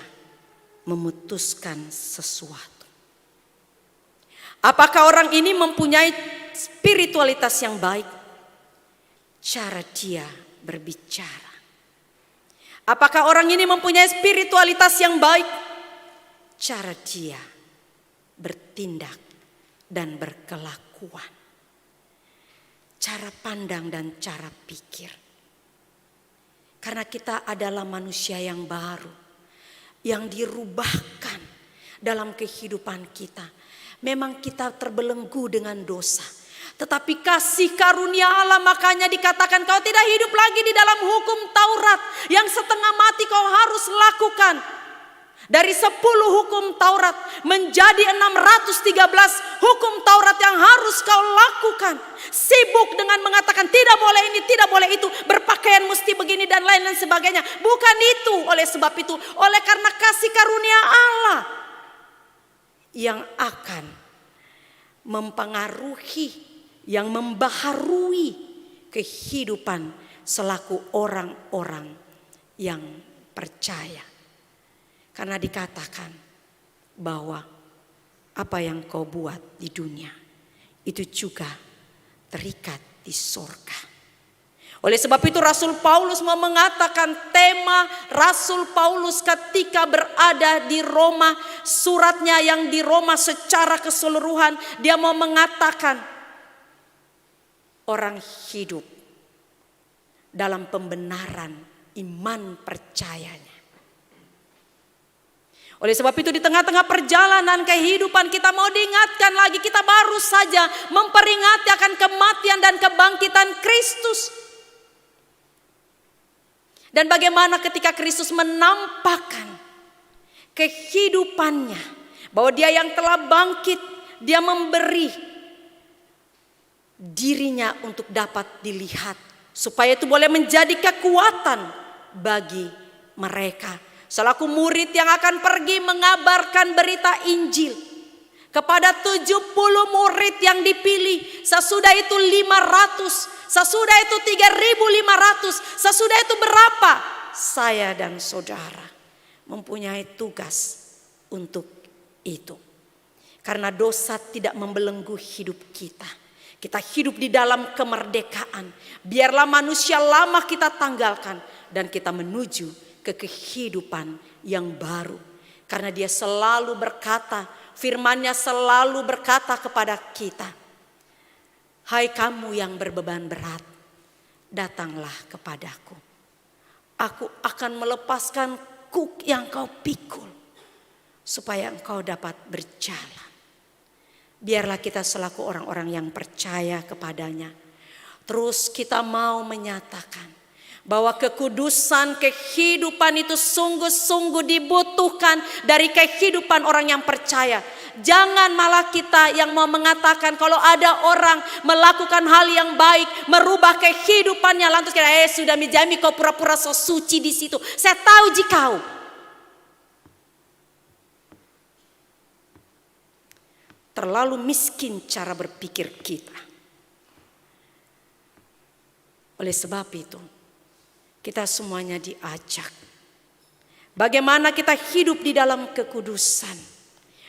memutuskan sesuatu. Apakah orang ini mempunyai spiritualitas yang baik, cara dia berbicara. Apakah orang ini mempunyai spiritualitas yang baik, cara dia bertindak dan berkelakuan. Cara pandang dan cara pikir. Karena kita adalah manusia yang baru, yang dirubahkan dalam kehidupan kita. Memang kita terbelenggu dengan dosa, tetapi kasih karunia Allah, makanya dikatakan kau tidak hidup lagi di dalam hukum Taurat yang setengah mati kau harus lakukan. Dari 10 hukum Taurat menjadi 613 hukum Taurat yang harus kau lakukan. Sibuk dengan mengatakan tidak boleh ini, tidak boleh itu, berpakaian mesti begini dan lain-lain sebagainya. Bukan itu. Oleh sebab itu, oleh karena kasih karunia Allah yang akan mempengaruhi, yang membaharui kehidupan selaku orang-orang yang percaya. Karena dikatakan bahwa apa yang kau buat di dunia itu juga terikat di sorga. Oleh sebab itu Rasul Paulus mau mengatakan, tema Rasul Paulus ketika berada di Roma, suratnya yang di Roma secara keseluruhan, dia mau mengatakan orang hidup dalam pembenaran iman percayanya. Oleh sebab itu di tengah-tengah perjalanan kehidupan kita mau diingatkan lagi, kita baru saja memperingati akan kematian dan kebangkitan Kristus. Dan bagaimana ketika Kristus menampakkan kehidupannya, bahwa dia yang telah bangkit, dia memberi dirinya untuk dapat dilihat, supaya itu boleh menjadi kekuatan bagi mereka selaku murid yang akan pergi mengabarkan berita Injil Kepada 70 murid yang dipilih, sesudah itu 500, sesudah itu 3.500, sesudah itu berapa? Saya dan saudara mempunyai tugas untuk itu. Karena dosa tidak membelenggu hidup kita. Kita hidup di dalam kemerdekaan. Biarlah manusia lama kita tanggalkan dan kita menuju ke kehidupan yang baru. Karena dia selalu berkata, firman-Nya selalu berkata kepada kita, hai kamu yang berbeban berat, datanglah kepadaku. Aku akan melepaskan kuk yang kau pikul, supaya engkau dapat berjalan. Biarlah kita selaku orang-orang yang percaya kepadanya, terus kita mau menyatakan bahwa kekudusan kehidupan itu sungguh-sungguh dibutuhkan dari kehidupan orang yang percaya. Jangan malah kita yang mau mengatakan kalau ada orang melakukan hal yang baik, merubah kehidupannya, lantas kita sudah menjami kau pura-pura so suci di situ. Saya tahu jikau. Terlalu miskin cara berpikir kita. Oleh sebab itu, kita semuanya diajak. Bagaimana kita hidup di dalam kekudusan.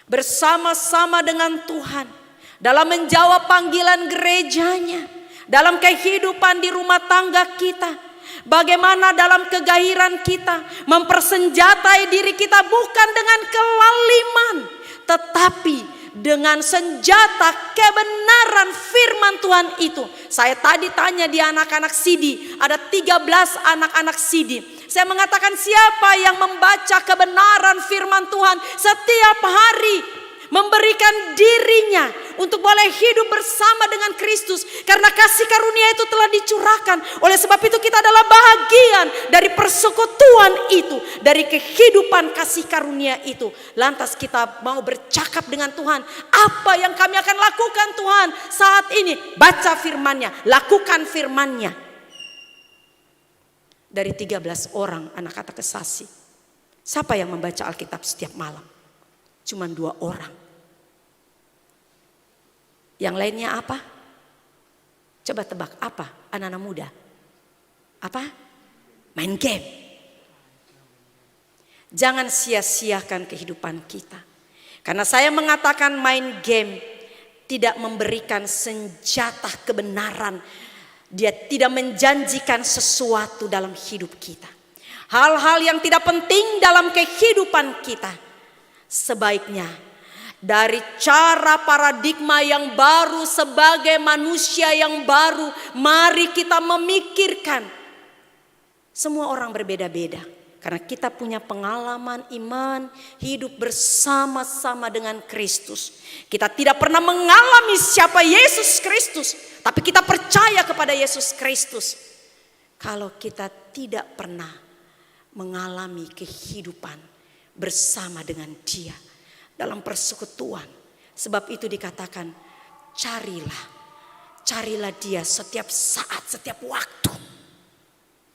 Bersama-sama dengan Tuhan. Dalam menjawab panggilan gerejanya. Dalam kehidupan di rumah tangga kita. Bagaimana dalam kegahiran kita. Mempersenjatai diri kita bukan dengan kelaliman. Tetapi dengan senjata kebenaran firman Tuhan itu. Saya tadi tanya di anak-anak Sidi, ada 13 anak-anak Sidi. Saya mengatakan siapa yang membaca kebenaran firman Tuhan setiap hari, memberikan dirinya untuk boleh hidup bersama dengan Kristus. Karena kasih karunia itu telah dicurahkan. Oleh sebab itu kita adalah bahagian dari persekutuan itu, dari kehidupan kasih karunia itu. Lantas kita mau bercakap dengan Tuhan, apa yang kami akan lakukan Tuhan saat ini? Baca firman-Nya, lakukan firman-Nya. Dari 13 orang anak-anak kesasi, siapa yang membaca Alkitab setiap malam? Cuma 2 orang. Yang lainnya apa? Coba tebak apa anak-anak muda? Apa? Main game. Jangan sia-siakan kehidupan kita. Karena saya mengatakan main game tidak memberikan senjata kebenaran. Dia tidak menjanjikan sesuatu dalam hidup kita. Hal-hal yang tidak penting dalam kehidupan kita. Sebaiknya dari cara paradigma yang baru sebagai manusia yang baru, mari kita memikirkan. Semua orang berbeda-beda. Karena kita punya pengalaman iman, hidup bersama-sama dengan Kristus. Kita tidak pernah mengalami siapa Yesus Kristus, tapi kita percaya kepada Yesus Kristus. Kalau kita tidak pernah mengalami kehidupan bersama dengan Dia dalam persekutuan. Sebab itu dikatakan, carilah Dia setiap saat, setiap waktu.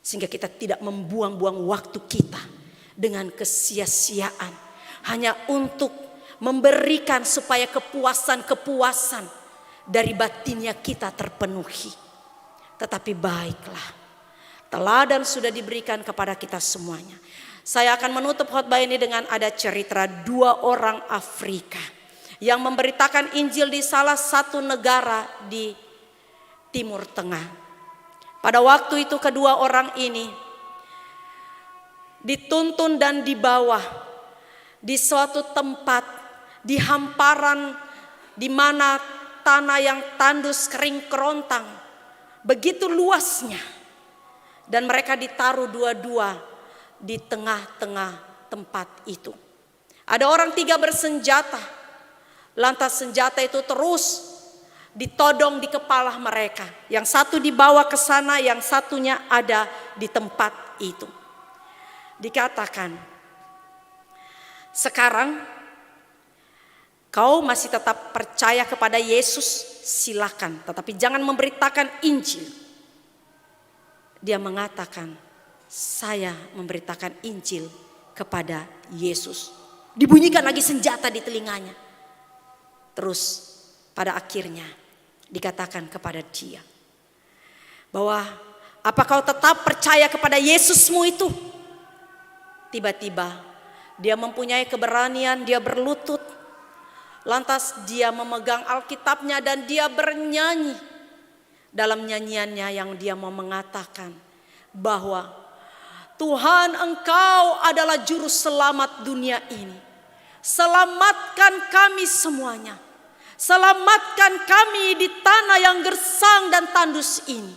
Sehingga kita tidak membuang-buang waktu kita dengan kesia-siaan. Hanya untuk memberikan supaya kepuasan-kepuasan dari batinnya kita terpenuhi. Tetapi baiklah, teladan sudah diberikan kepada kita semuanya. Saya akan menutup khotbah ini dengan ada cerita 2 orang Afrika yang memberitakan Injil di salah satu negara di Timur Tengah. Pada waktu itu kedua orang ini dituntun dan dibawa di suatu tempat di hamparan di mana tanah yang tandus kering kerontang begitu luasnya, dan mereka ditaruh dua-dua di tengah-tengah tempat itu. Ada orang 3 bersenjata, lantas senjata itu terus ditodong di kepala mereka. Yang satu dibawa ke sana, yang satunya ada di tempat itu. Dikatakan, sekarang kau masih tetap percaya kepada Yesus, silakan. Tetapi jangan memberitakan Injil. Dia mengatakan, saya memberitakan Injil kepada Yesus. Dibunyikan lagi senjata di telinganya. Terus pada akhirnya dikatakan kepada dia bahwa, apa kau tetap percaya kepada Yesusmu itu? Tiba-tiba dia mempunyai keberanian, dia berlutut. Lantas dia memegang Alkitabnya dan dia bernyanyi. Dalam nyanyiannya yang dia mau mengatakan bahwa Tuhan, Engkau adalah juru selamat dunia ini. Selamatkan kami semuanya. Selamatkan kami di tanah yang gersang dan tandus ini.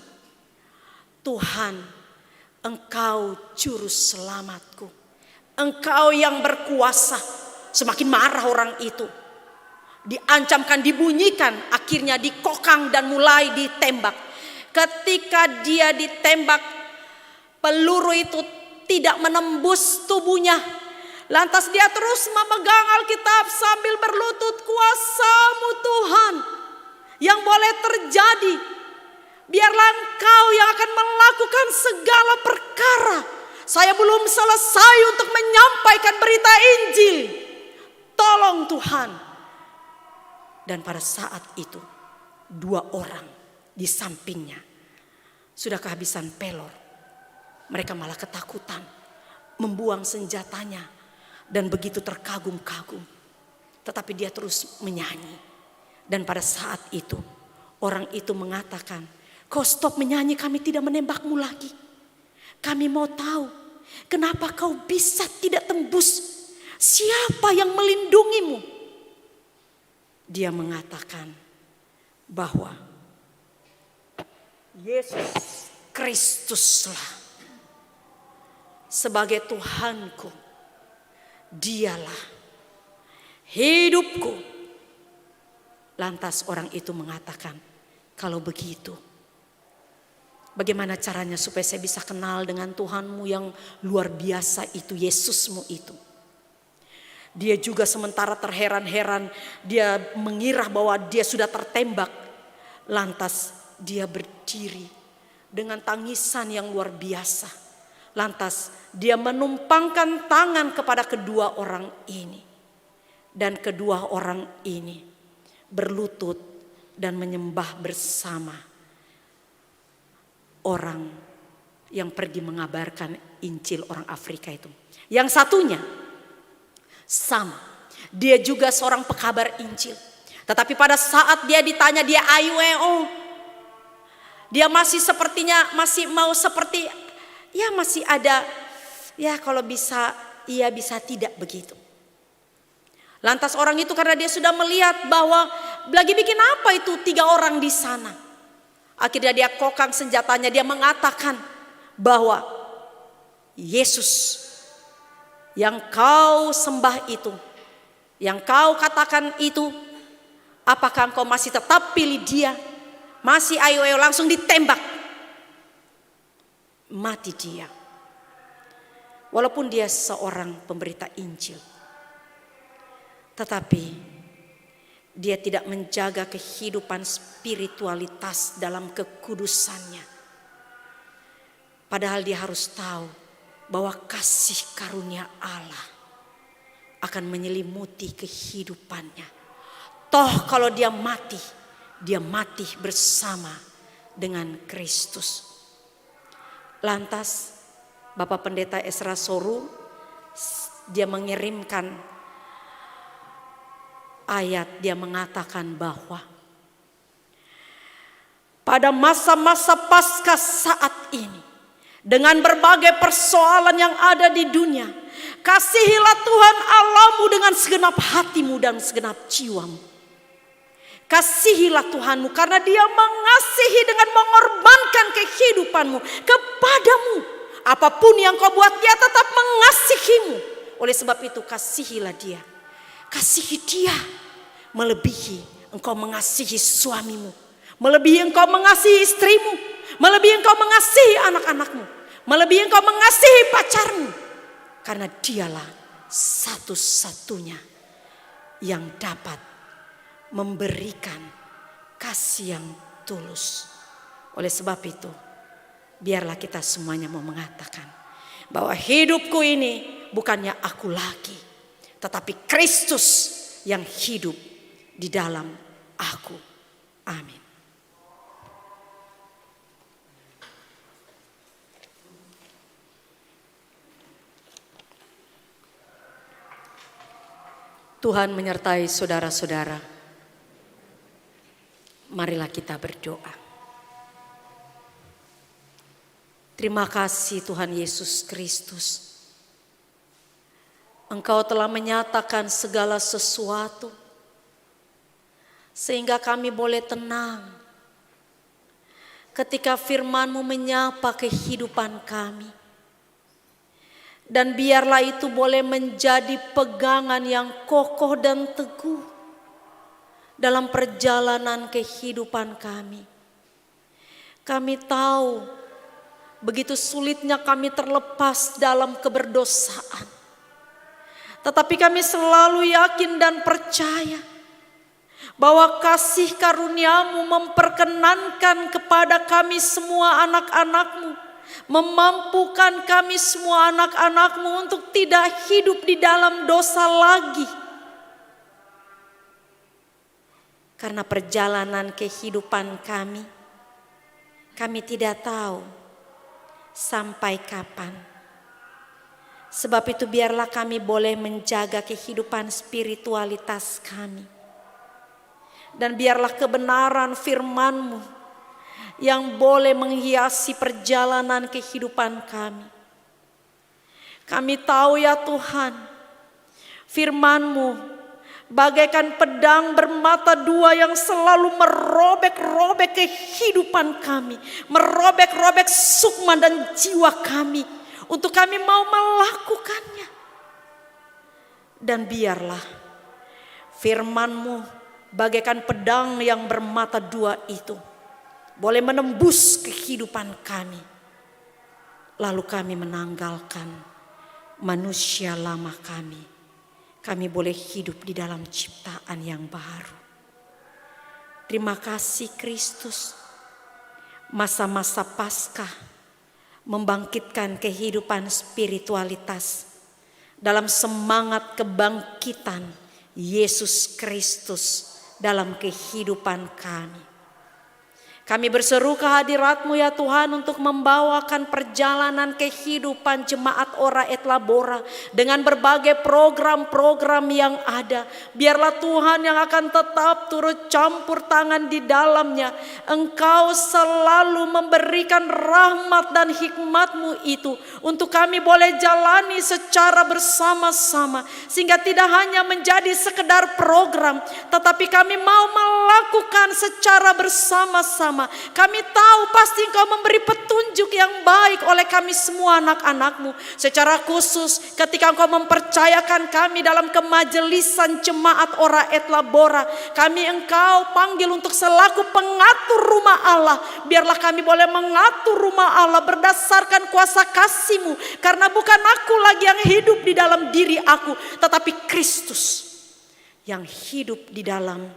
Tuhan, Engkau juru selamatku. Engkau yang berkuasa. Semakin marah orang itu. Diancamkan, dibunyikan, akhirnya dikokang dan mulai ditembak. Ketika dia ditembak, peluru itu tidak menembus tubuhnya. Lantas dia terus memegang Alkitab sambil berlutut, kuasa-Mu Tuhan yang boleh terjadi. Biarlah Engkau yang akan melakukan segala perkara. Saya belum selesai untuk menyampaikan berita Injil. Tolong Tuhan. Dan pada saat itu 2 orang di sampingnya sudah kehabisan pelor. Mereka malah ketakutan, membuang senjatanya. Dan begitu terkagum-kagum. Tetapi dia terus menyanyi. Dan pada saat itu orang itu mengatakan, kau stop menyanyi, kami tidak menembakmu lagi. Kami mau tahu kenapa kau bisa tidak tembus. Siapa yang melindungimu? Dia mengatakan bahwa Yesus Kristuslah sebagai Tuhanku. Dialah hidupku. Lantas orang itu mengatakan, kalau begitu, bagaimana caranya supaya saya bisa kenal dengan Tuhanmu yang luar biasa itu, Yesusmu itu. Dia juga sementara terheran-heran, dia mengira bahwa dia sudah tertembak. Lantas dia berdiri dengan tangisan yang luar biasa. Lantas dia menumpangkan tangan kepada kedua orang ini. Dan kedua orang ini berlutut dan menyembah bersama orang yang pergi mengabarkan Injil orang Afrika itu. Yang satunya sama, dia juga seorang pekabar Injil. Tetapi pada saat dia ditanya, dia AIWO. Dia masih sepertinya masih mau seperti, ya masih ada, ya kalau bisa iya bisa tidak begitu. Lantas orang itu karena dia sudah melihat bahwa lagi bikin apa itu 3 orang di sana. Akhirnya dia kokang senjatanya, dia mengatakan bahwa Yesus yang kau sembah itu, yang kau katakan itu, apakah engkau masih tetap pilih dia? Masih ayo langsung ditembak. Mati dia. Walaupun dia seorang pemberita Injil. Tetapi dia tidak menjaga kehidupan spiritualitas dalam kekudusannya. Padahal dia harus tahu bahwa kasih karunia Allah akan menyelimuti kehidupannya. Toh kalau dia mati bersama dengan Kristus. Lantas Bapak Pendeta Esra Soru, dia mengirimkan ayat, dia mengatakan bahwa pada masa-masa Paskah saat ini, dengan berbagai persoalan yang ada di dunia, kasihilah Tuhan Allahmu dengan segenap hatimu dan segenap jiwamu. Kasihilah Tuhanmu karena Dia mengasihi dengan mengorbankan kehidupanmu kepadamu. Apapun yang kau buat, Dia tetap mengasihimu. Oleh sebab itu kasihilah Dia. Kasihi Dia melebihi engkau mengasihi suamimu, melebihi engkau mengasihi istrimu, melebihi engkau mengasihi anak-anakmu, melebihi engkau mengasihi pacarmu. Karena Dialah satu-satunya yang dapat memberikan kasih yang tulus. Oleh sebab itu, biarlah kita semuanya mau mengatakan bahwa hidupku ini bukannya aku lagi, tetapi Kristus yang hidup di dalam aku. Amin. Tuhan menyertai saudara-saudara. Marilah kita berdoa. Terima kasih Tuhan Yesus Kristus. Engkau telah menyatakan segala sesuatu sehingga kami boleh tenang ketika firman-Mu menyapa kehidupan kami. Dan biarlah itu boleh menjadi pegangan yang kokoh dan teguh dalam perjalanan kehidupan kami. Kami tahu begitu sulitnya kami terlepas dalam keberdosaan. Tetapi kami selalu yakin dan percaya bahwa kasih karunia-Mu memperkenankan kepada kami semua anak-anak-Mu, memampukan kami semua anak-anak-Mu untuk tidak hidup di dalam dosa lagi. Karena perjalanan kehidupan kami tidak tahu sampai kapan. Sebab itu biarlah kami boleh menjaga kehidupan spiritualitas kami. Dan biarlah kebenaran firman-Mu yang boleh menghiasi perjalanan kehidupan kami. Kami tahu ya Tuhan, firman-Mu bagaikan pedang bermata dua yang selalu merobek-robek kehidupan kami, merobek-robek sukma dan jiwa kami, untuk kami mau melakukannya. Dan biarlah firman-Mu bagaikan pedang yang bermata dua itu boleh menembus kehidupan kami. Lalu kami menanggalkan manusia lama kami. Kami boleh hidup di dalam ciptaan yang baru. Terima kasih Kristus. Masa-masa Paskah membangkitkan kehidupan spiritualitas dalam semangat kebangkitan Yesus Kristus dalam kehidupan kami. Kami berseru kehadirat-Mu ya Tuhan untuk membawakan perjalanan kehidupan jemaat Ora et Labora dengan berbagai program-program yang ada. Biarlah Tuhan yang akan tetap turut campur tangan di dalamnya. Engkau selalu memberikan rahmat dan hikmat-Mu itu untuk kami boleh jalani secara bersama-sama. Sehingga tidak hanya menjadi sekedar program, tetapi kami mau melakukan secara bersama-sama. Kami tahu pasti Engkau memberi petunjuk yang baik oleh kami semua anak-anak-Mu. Secara khusus ketika Engkau mempercayakan kami dalam kemajelisan jemaat Ora et Labora, kami Engkau panggil untuk selaku pengatur rumah Allah. Biarlah kami boleh mengatur rumah Allah berdasarkan kuasa kasih-Mu. Karena bukan aku lagi yang hidup di dalam diri aku, tetapi Kristus yang hidup di dalam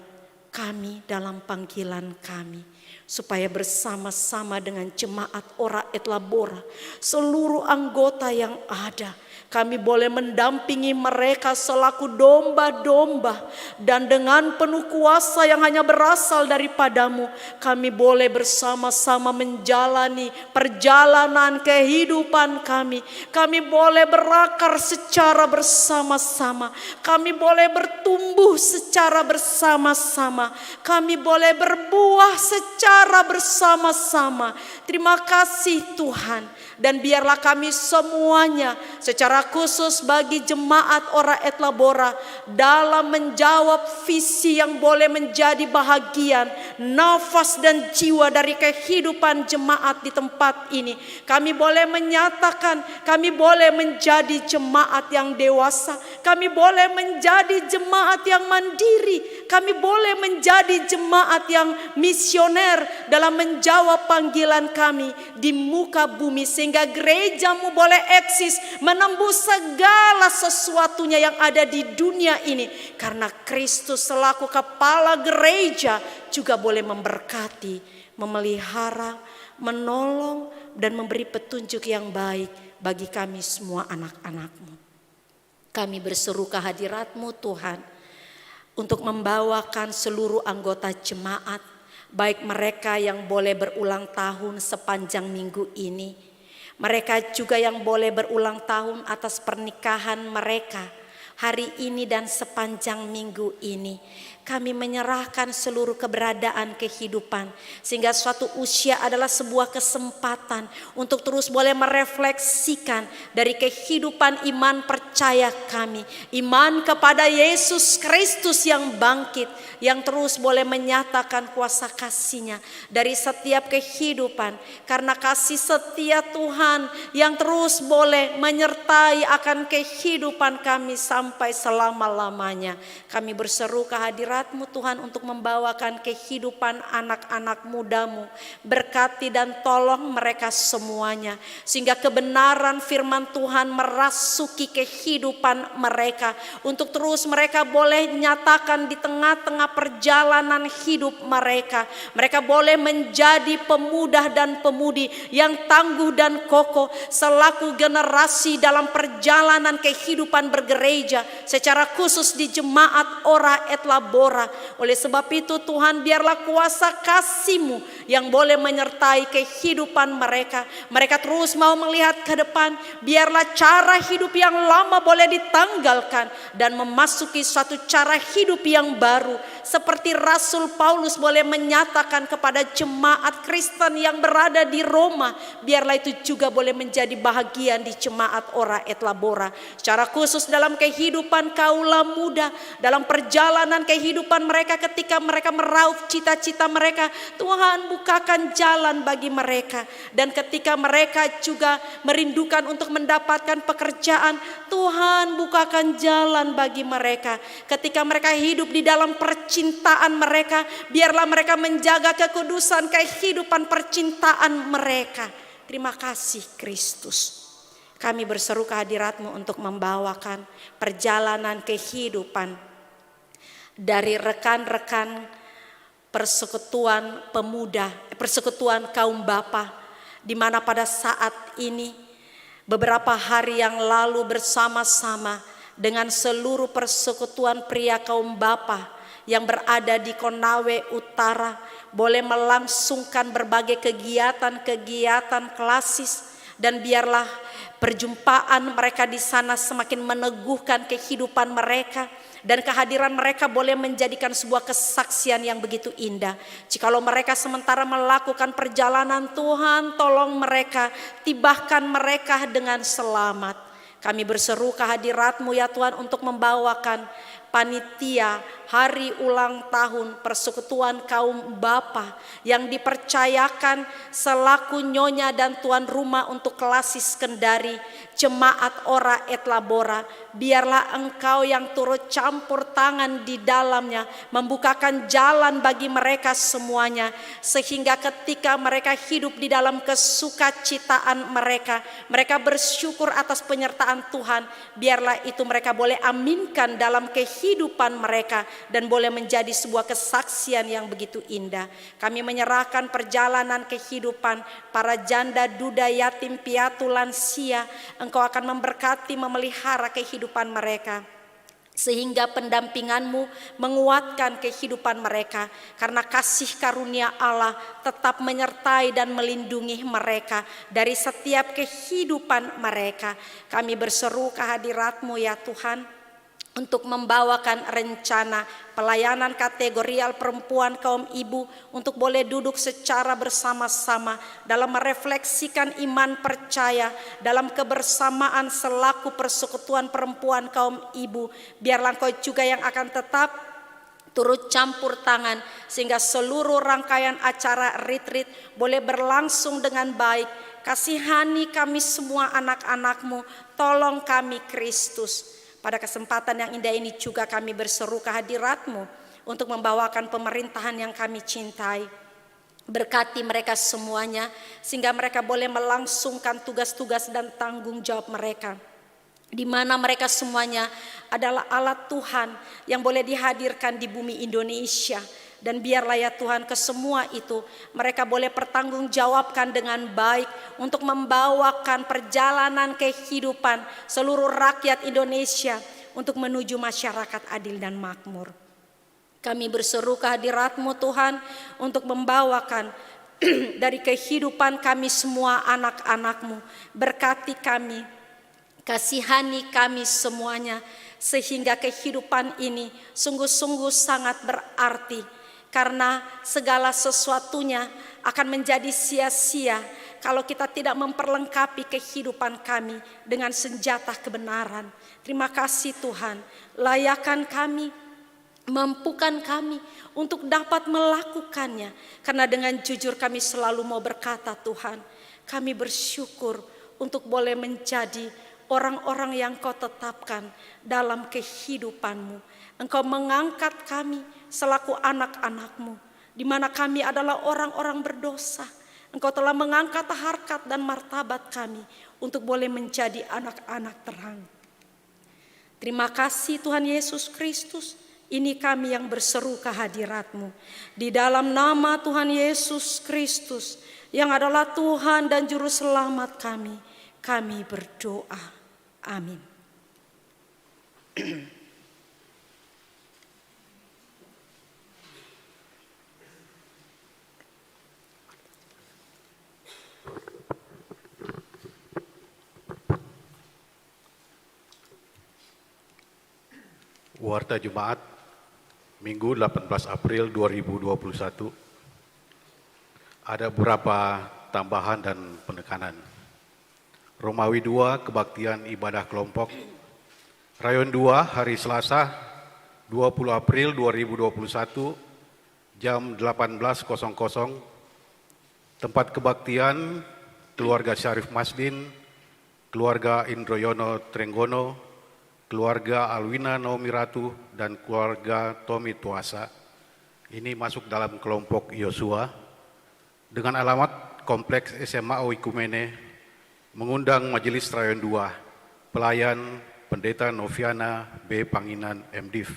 kami, dalam panggilan kami. Supaya bersama-sama dengan jemaat Ora et Labora, seluruh anggota yang ada, kami boleh mendampingi mereka selaku domba-domba. Dan dengan penuh kuasa yang hanya berasal daripada-Mu, kami boleh bersama-sama menjalani perjalanan kehidupan kami. Kami boleh berakar secara bersama-sama. Kami boleh bertumbuh secara bersama-sama. Kami boleh berbuah secara bersama-sama. Terima kasih Tuhan. Dan biarlah kami semuanya secara khusus bagi jemaat Ora et Labora dalam menjawab visi yang boleh menjadi bahagian, nafas dan jiwa dari kehidupan jemaat di tempat ini. Kami boleh menyatakan, kami boleh menjadi jemaat yang dewasa. Kami boleh menjadi jemaat yang mandiri. Kami boleh menjadi jemaat yang misioner dalam menjawab panggilan kami di muka bumi. Sehingga gereja-Mu boleh eksis menembus segala sesuatunya yang ada di dunia ini. Karena Kristus selaku kepala gereja juga boleh memberkati, memelihara, menolong dan memberi petunjuk yang baik bagi kami semua anak-anak-Mu. Kami berseru kehadirat-Mu Tuhan. untuk membawakan seluruh anggota jemaat, baik mereka yang boleh berulang tahun sepanjang minggu ini, mereka juga yang boleh berulang tahun atas pernikahan mereka hari ini dan sepanjang minggu ini. Kami menyerahkan seluruh keberadaan kehidupan, sehingga suatu usia adalah sebuah kesempatan untuk terus boleh merefleksikan dari kehidupan iman percaya kami. Iman kepada Yesus Kristus yang bangkit, yang terus boleh menyatakan kuasa kasih-Nya dari setiap kehidupan. Karena kasih setia Tuhan yang terus boleh menyertai akan kehidupan kami sampai selama-lamanya. Kami berseru kehadirat-Mu Tuhan untuk membawakan kehidupan anak-anak muda-Mu. Berkati dan tolong mereka semuanya, sehingga kebenaran firman Tuhan merasuki kehidupan mereka, untuk terus mereka boleh nyatakan di tengah-tengah perjalanan hidup mereka. Mereka boleh menjadi pemuda dan pemudi yang tangguh dan kokoh selaku generasi dalam perjalanan kehidupan bergereja, secara khusus di jemaat Ora et Labora. Oleh sebab itu Tuhan, biarlah kuasa kasih-Mu yang boleh menyertai kehidupan mereka. Mereka terus mau melihat ke depan. Biarlah cara hidup yang lama boleh ditanggalkan dan memasuki suatu cara hidup yang baru. Seperti Rasul Paulus boleh menyatakan kepada jemaat Kristen yang berada di Roma, biarlah itu juga boleh menjadi bahagian di jemaat Ora et Labora. Secara khusus dalam kehidupan kaula muda, dalam perjalanan kehidupan mereka ketika mereka meraup cita-cita mereka, Tuhan bukakan jalan bagi mereka. Dan ketika mereka juga merindukan untuk mendapatkan pekerjaan, Tuhan bukakan jalan bagi mereka. Ketika mereka hidup di dalam percintaan mereka, biarlah mereka menjaga kekudusan kehidupan percintaan mereka. Terima kasih Kristus. Kami berseru kehadirat-Mu untuk membawakan perjalanan kehidupan dari rekan-rekan persekutuan pemuda, persekutuan kaum bapa, di mana pada saat ini beberapa hari yang lalu bersama-sama dengan seluruh persekutuan pria kaum bapa yang berada di Konawe Utara boleh melangsungkan berbagai kegiatan-kegiatan klasis, dan biarlah perjumpaan mereka di sana semakin meneguhkan kehidupan mereka, dan kehadiran mereka boleh menjadikan sebuah kesaksian yang begitu indah. Jikalau mereka sementara melakukan perjalanan, Tuhan tolong mereka, tibahkan mereka dengan selamat. Kami berseru kehadirat-Mu ya Tuhan untuk membawakan panitia hari ulang tahun persekutuan kaum bapa yang dipercayakan selaku nyonya dan tuan rumah untuk klasis Kendari jemaat Ora et Labora. Biarlah Engkau yang turut campur tangan di dalamnya, membukakan jalan bagi mereka semuanya, sehingga ketika mereka hidup di dalam kesukacitaan mereka, mereka bersyukur atas penyertaan Tuhan. Biarlah itu mereka boleh aminkan dalam kehidupan mereka dan boleh menjadi sebuah kesaksian yang begitu indah. Kami menyerahkan perjalanan kehidupan para janda, duda, yatim, piatu, lansia. Engkau akan memberkati, memelihara kehidupan mereka, sehingga pendampingan-Mu menguatkan kehidupan mereka, karena kasih karunia Allah tetap menyertai dan melindungi mereka dari setiap kehidupan mereka. Kami berseru kehadirat-Mu ya Tuhan untuk membawakan rencana pelayanan kategorial perempuan kaum ibu untuk boleh duduk secara bersama-sama dalam merefleksikan iman percaya dalam kebersamaan selaku persekutuan perempuan kaum ibu. Biarlah Engkau juga yang akan tetap turut campur tangan, sehingga seluruh rangkaian acara retreat boleh berlangsung dengan baik. Kasihani kami semua anak-anak-Mu, tolong kami Kristus. Pada kesempatan yang indah ini juga kami berseru kehadirat-Mu untuk membawakan pemerintahan yang kami cintai. Berkati mereka semuanya, sehingga mereka boleh melangsungkan tugas-tugas dan tanggung jawab mereka, di mana mereka semuanya adalah alat Tuhan yang boleh dihadirkan di bumi Indonesia. Dan biarlah ya Tuhan, kesemua itu mereka boleh pertanggungjawabkan dengan baik untuk membawakan perjalanan kehidupan seluruh rakyat Indonesia untuk menuju masyarakat adil dan makmur. Kami berseru kehadirat-Mu Tuhan untuk membawakan dari kehidupan kami semua anak-anak-Mu. Berkati kami, kasihani kami semuanya, sehingga kehidupan ini sungguh-sungguh sangat berarti. Karena segala sesuatunya akan menjadi sia-sia kalau kita tidak memperlengkapi kehidupan kami dengan senjata kebenaran. Terima kasih Tuhan, layakan kami, mampukan kami untuk dapat melakukannya. Karena dengan jujur kami selalu mau berkata, Tuhan, kami bersyukur untuk boleh menjadi orang-orang yang Kau tetapkan dalam kehidupan-Mu. Engkau mengangkat kami selaku anak-anak-Mu, di mana kami adalah orang-orang berdosa. Engkau telah mengangkat harkat dan martabat kami untuk boleh menjadi anak-anak terang. Terima kasih Tuhan Yesus Kristus. Ini kami yang berseru kehadirat-Mu. Di dalam nama Tuhan Yesus Kristus yang adalah Tuhan dan Juru Selamat kami berdoa. Amin. Warta Jemaat Minggu 18 April 2021. Ada beberapa tambahan dan penekanan. Romawi 2 kebaktian ibadah kelompok. Rayon 2 hari Selasa 20 April 2021 jam 18.00. Tempat kebaktian keluarga Syarif Masdin, keluarga Indroyono Trenggono, keluarga Alwina Naomi Ratu, dan keluarga Tommy Tuasa. Ini masuk dalam kelompok Yosua dengan alamat Kompleks SMA Oikumene, mengundang Majelis Rayon 2, pelayan Pendeta Noviana B. Panginan MDiv.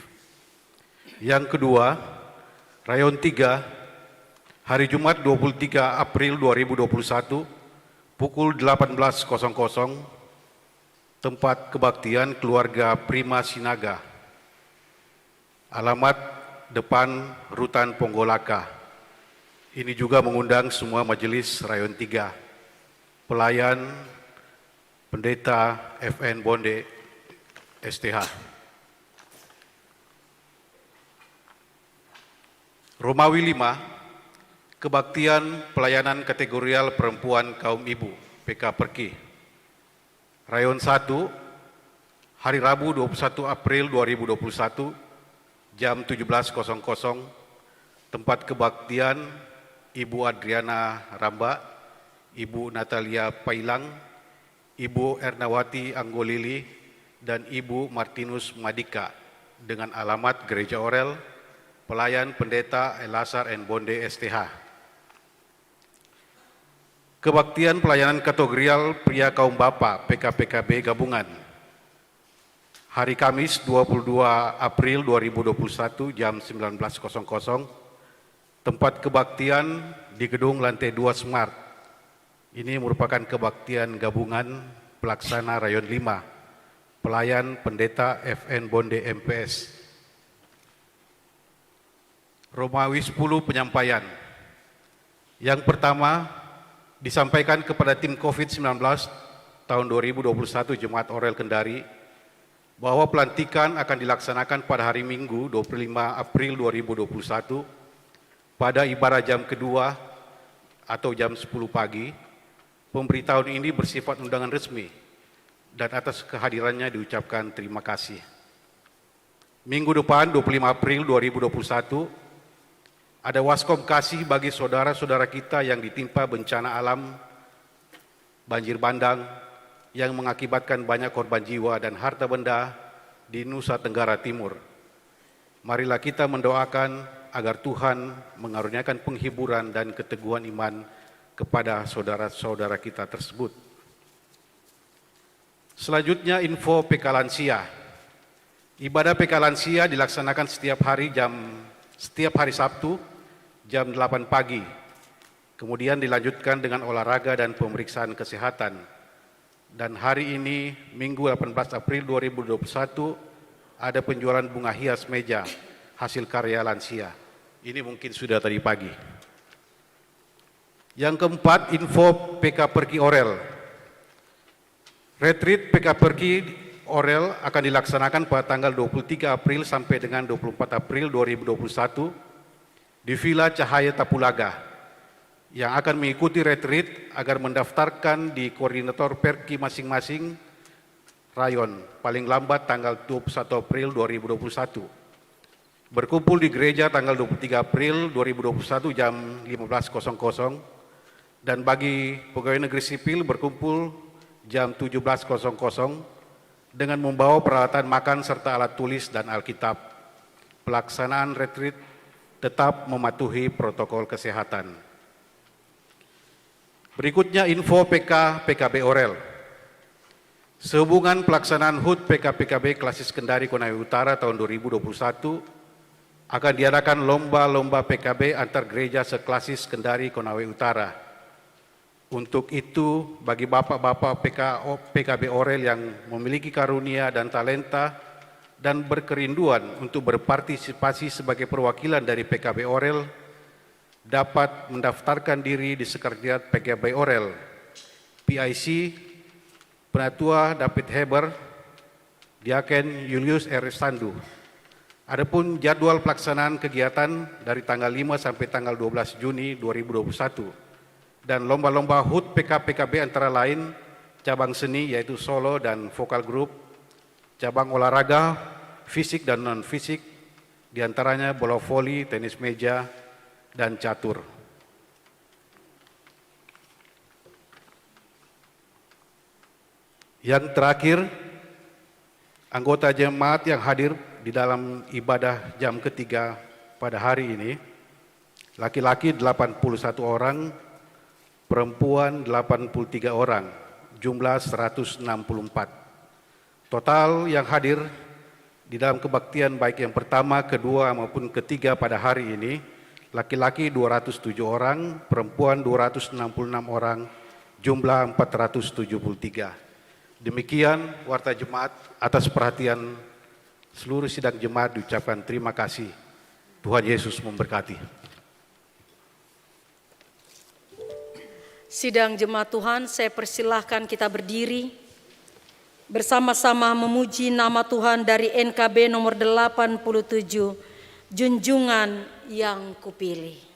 Yang kedua, Rayon 3, hari Jumat 23 April 2021, pukul 18.00, tempat kebaktian keluarga Prima Sinaga, alamat depan Rutan Ponggolaka. Ini juga mengundang semua majelis Rayon 3, pelayan Pendeta FN Bonde STH. Romawi 5, kebaktian pelayanan kategorial perempuan kaum ibu PK Perki. Rayon 1, hari Rabu 21 April 2021, jam 17.00, tempat kebaktian Ibu Adriana Ramba, Ibu Natalia Pailang, Ibu Ernawati Anggolili, dan Ibu Martinus Madika, dengan alamat Gereja Orel, pelayan Pendeta Elasar N. Bonde STH. Kebaktian pelayanan kategorial pria kaum bapa PKPKB gabungan. Hari Kamis 22 April 2021 jam 19.00. Tempat kebaktian di gedung lantai 2 Smart. Ini merupakan kebaktian gabungan pelaksana Rayon 5, pelayan Pendeta FN Bonde MPS. Romawi 10 penyampaian. Yang pertama, disampaikan kepada tim COVID-19 tahun 2021 Jemaat Orel Kendari bahwa pelantikan akan dilaksanakan pada hari Minggu 25 April 2021 pada ibadah jam kedua atau jam 10 pagi. Pemberitahuan ini bersifat undangan resmi dan atas kehadirannya diucapkan terima kasih. Minggu depan 25 April 2021 ada waskom kasih bagi saudara-saudara kita yang ditimpa bencana alam, banjir bandang, yang mengakibatkan banyak korban jiwa dan harta benda di Nusa Tenggara Timur. Marilah kita mendoakan agar Tuhan mengaruniakan penghiburan dan keteguhan iman kepada saudara-saudara kita tersebut. Selanjutnya info PK Lansia. Ibadah PK Lansia dilaksanakan setiap hari Sabtu jam 8 pagi, kemudian dilanjutkan dengan olahraga dan pemeriksaan kesehatan. Dan hari ini, Minggu 18 April 2021, ada penjualan bunga hias meja hasil karya lansia. Ini mungkin sudah tadi pagi. Yang keempat, info PK Perki Orel. Retreat PK Perki Orel akan dilaksanakan pada tanggal 23 April sampai dengan 24 April 2021 di Villa Cahaya Tapulaga. Yang akan mengikuti retreat agar mendaftarkan di koordinator Perki masing-masing rayon paling lambat tanggal 21 April 2021. Berkumpul di gereja tanggal 23 April 2021 jam 15.00 dan bagi pegawai negeri sipil berkumpul jam 17.00 dengan membawa peralatan makan serta alat tulis dan Alkitab. Pelaksanaan retreat tetap mematuhi protokol kesehatan. Berikutnya info PKB Orel. Sehubungan pelaksanaan HUT PKB Klasis Kendari Konawe Utara tahun 2021 akan diadakan lomba-lomba PKB antar gereja seklasis Kendari Konawe Utara. Untuk itu, bagi bapak-bapak PKB Orel yang memiliki karunia dan talenta dan berkerinduan untuk berpartisipasi sebagai perwakilan dari PKB Orel, dapat mendaftarkan diri di Sekretariat PKB Orel, PIC, Penatua David Heber, Diaken Julius R. Sandu. Adapun jadwal pelaksanaan kegiatan dari tanggal 5 sampai tanggal 12 Juni 2021 dan lomba-lomba HUT PKB antara lain cabang seni yaitu solo dan vokal group, cabang olahraga, fisik dan non-fisik, diantaranya bola voli, tenis meja, dan catur. Yang terakhir, anggota jemaat yang hadir di dalam ibadah jam ketiga pada hari ini, laki-laki 81 orang, perempuan 83 orang, jumlah 164. Total yang hadir di dalam kebaktian baik yang pertama, kedua maupun ketiga pada hari ini, laki-laki 207 orang, perempuan 266 orang, jumlah 473. Demikian warta jemaat. Atas perhatian seluruh sidang jemaat diucapkan terima kasih. Tuhan Yesus memberkati. Sidang jemaat Tuhan, saya persilahkan kita berdiri bersama-sama memuji nama Tuhan dari NKB nomor 87, Junjungan yang Kupilih.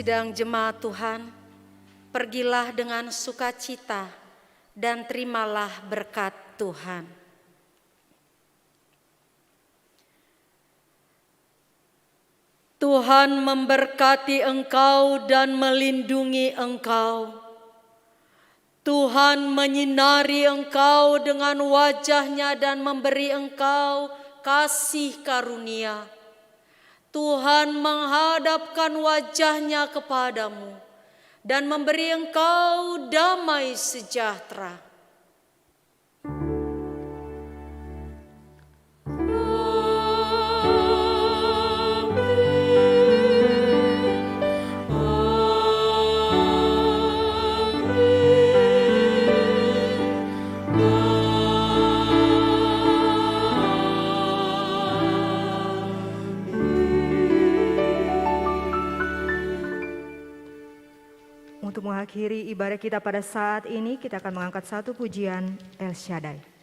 Sidang jemaat Tuhan, pergilah dengan sukacita dan terimalah berkat Tuhan. Tuhan memberkati engkau dan melindungi engkau. Tuhan menyinari engkau dengan wajah-Nya dan memberi engkau kasih karunia. Tuhan menghadapkan wajah-Nya kepadamu dan memberi engkau damai sejahtera. Untuk mengakhiri ibadah kita pada saat ini, kita akan mengangkat satu pujian El Shaddai.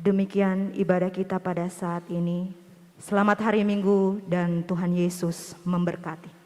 Demikian ibadah kita pada saat ini. Selamat hari Minggu dan Tuhan Yesus memberkati.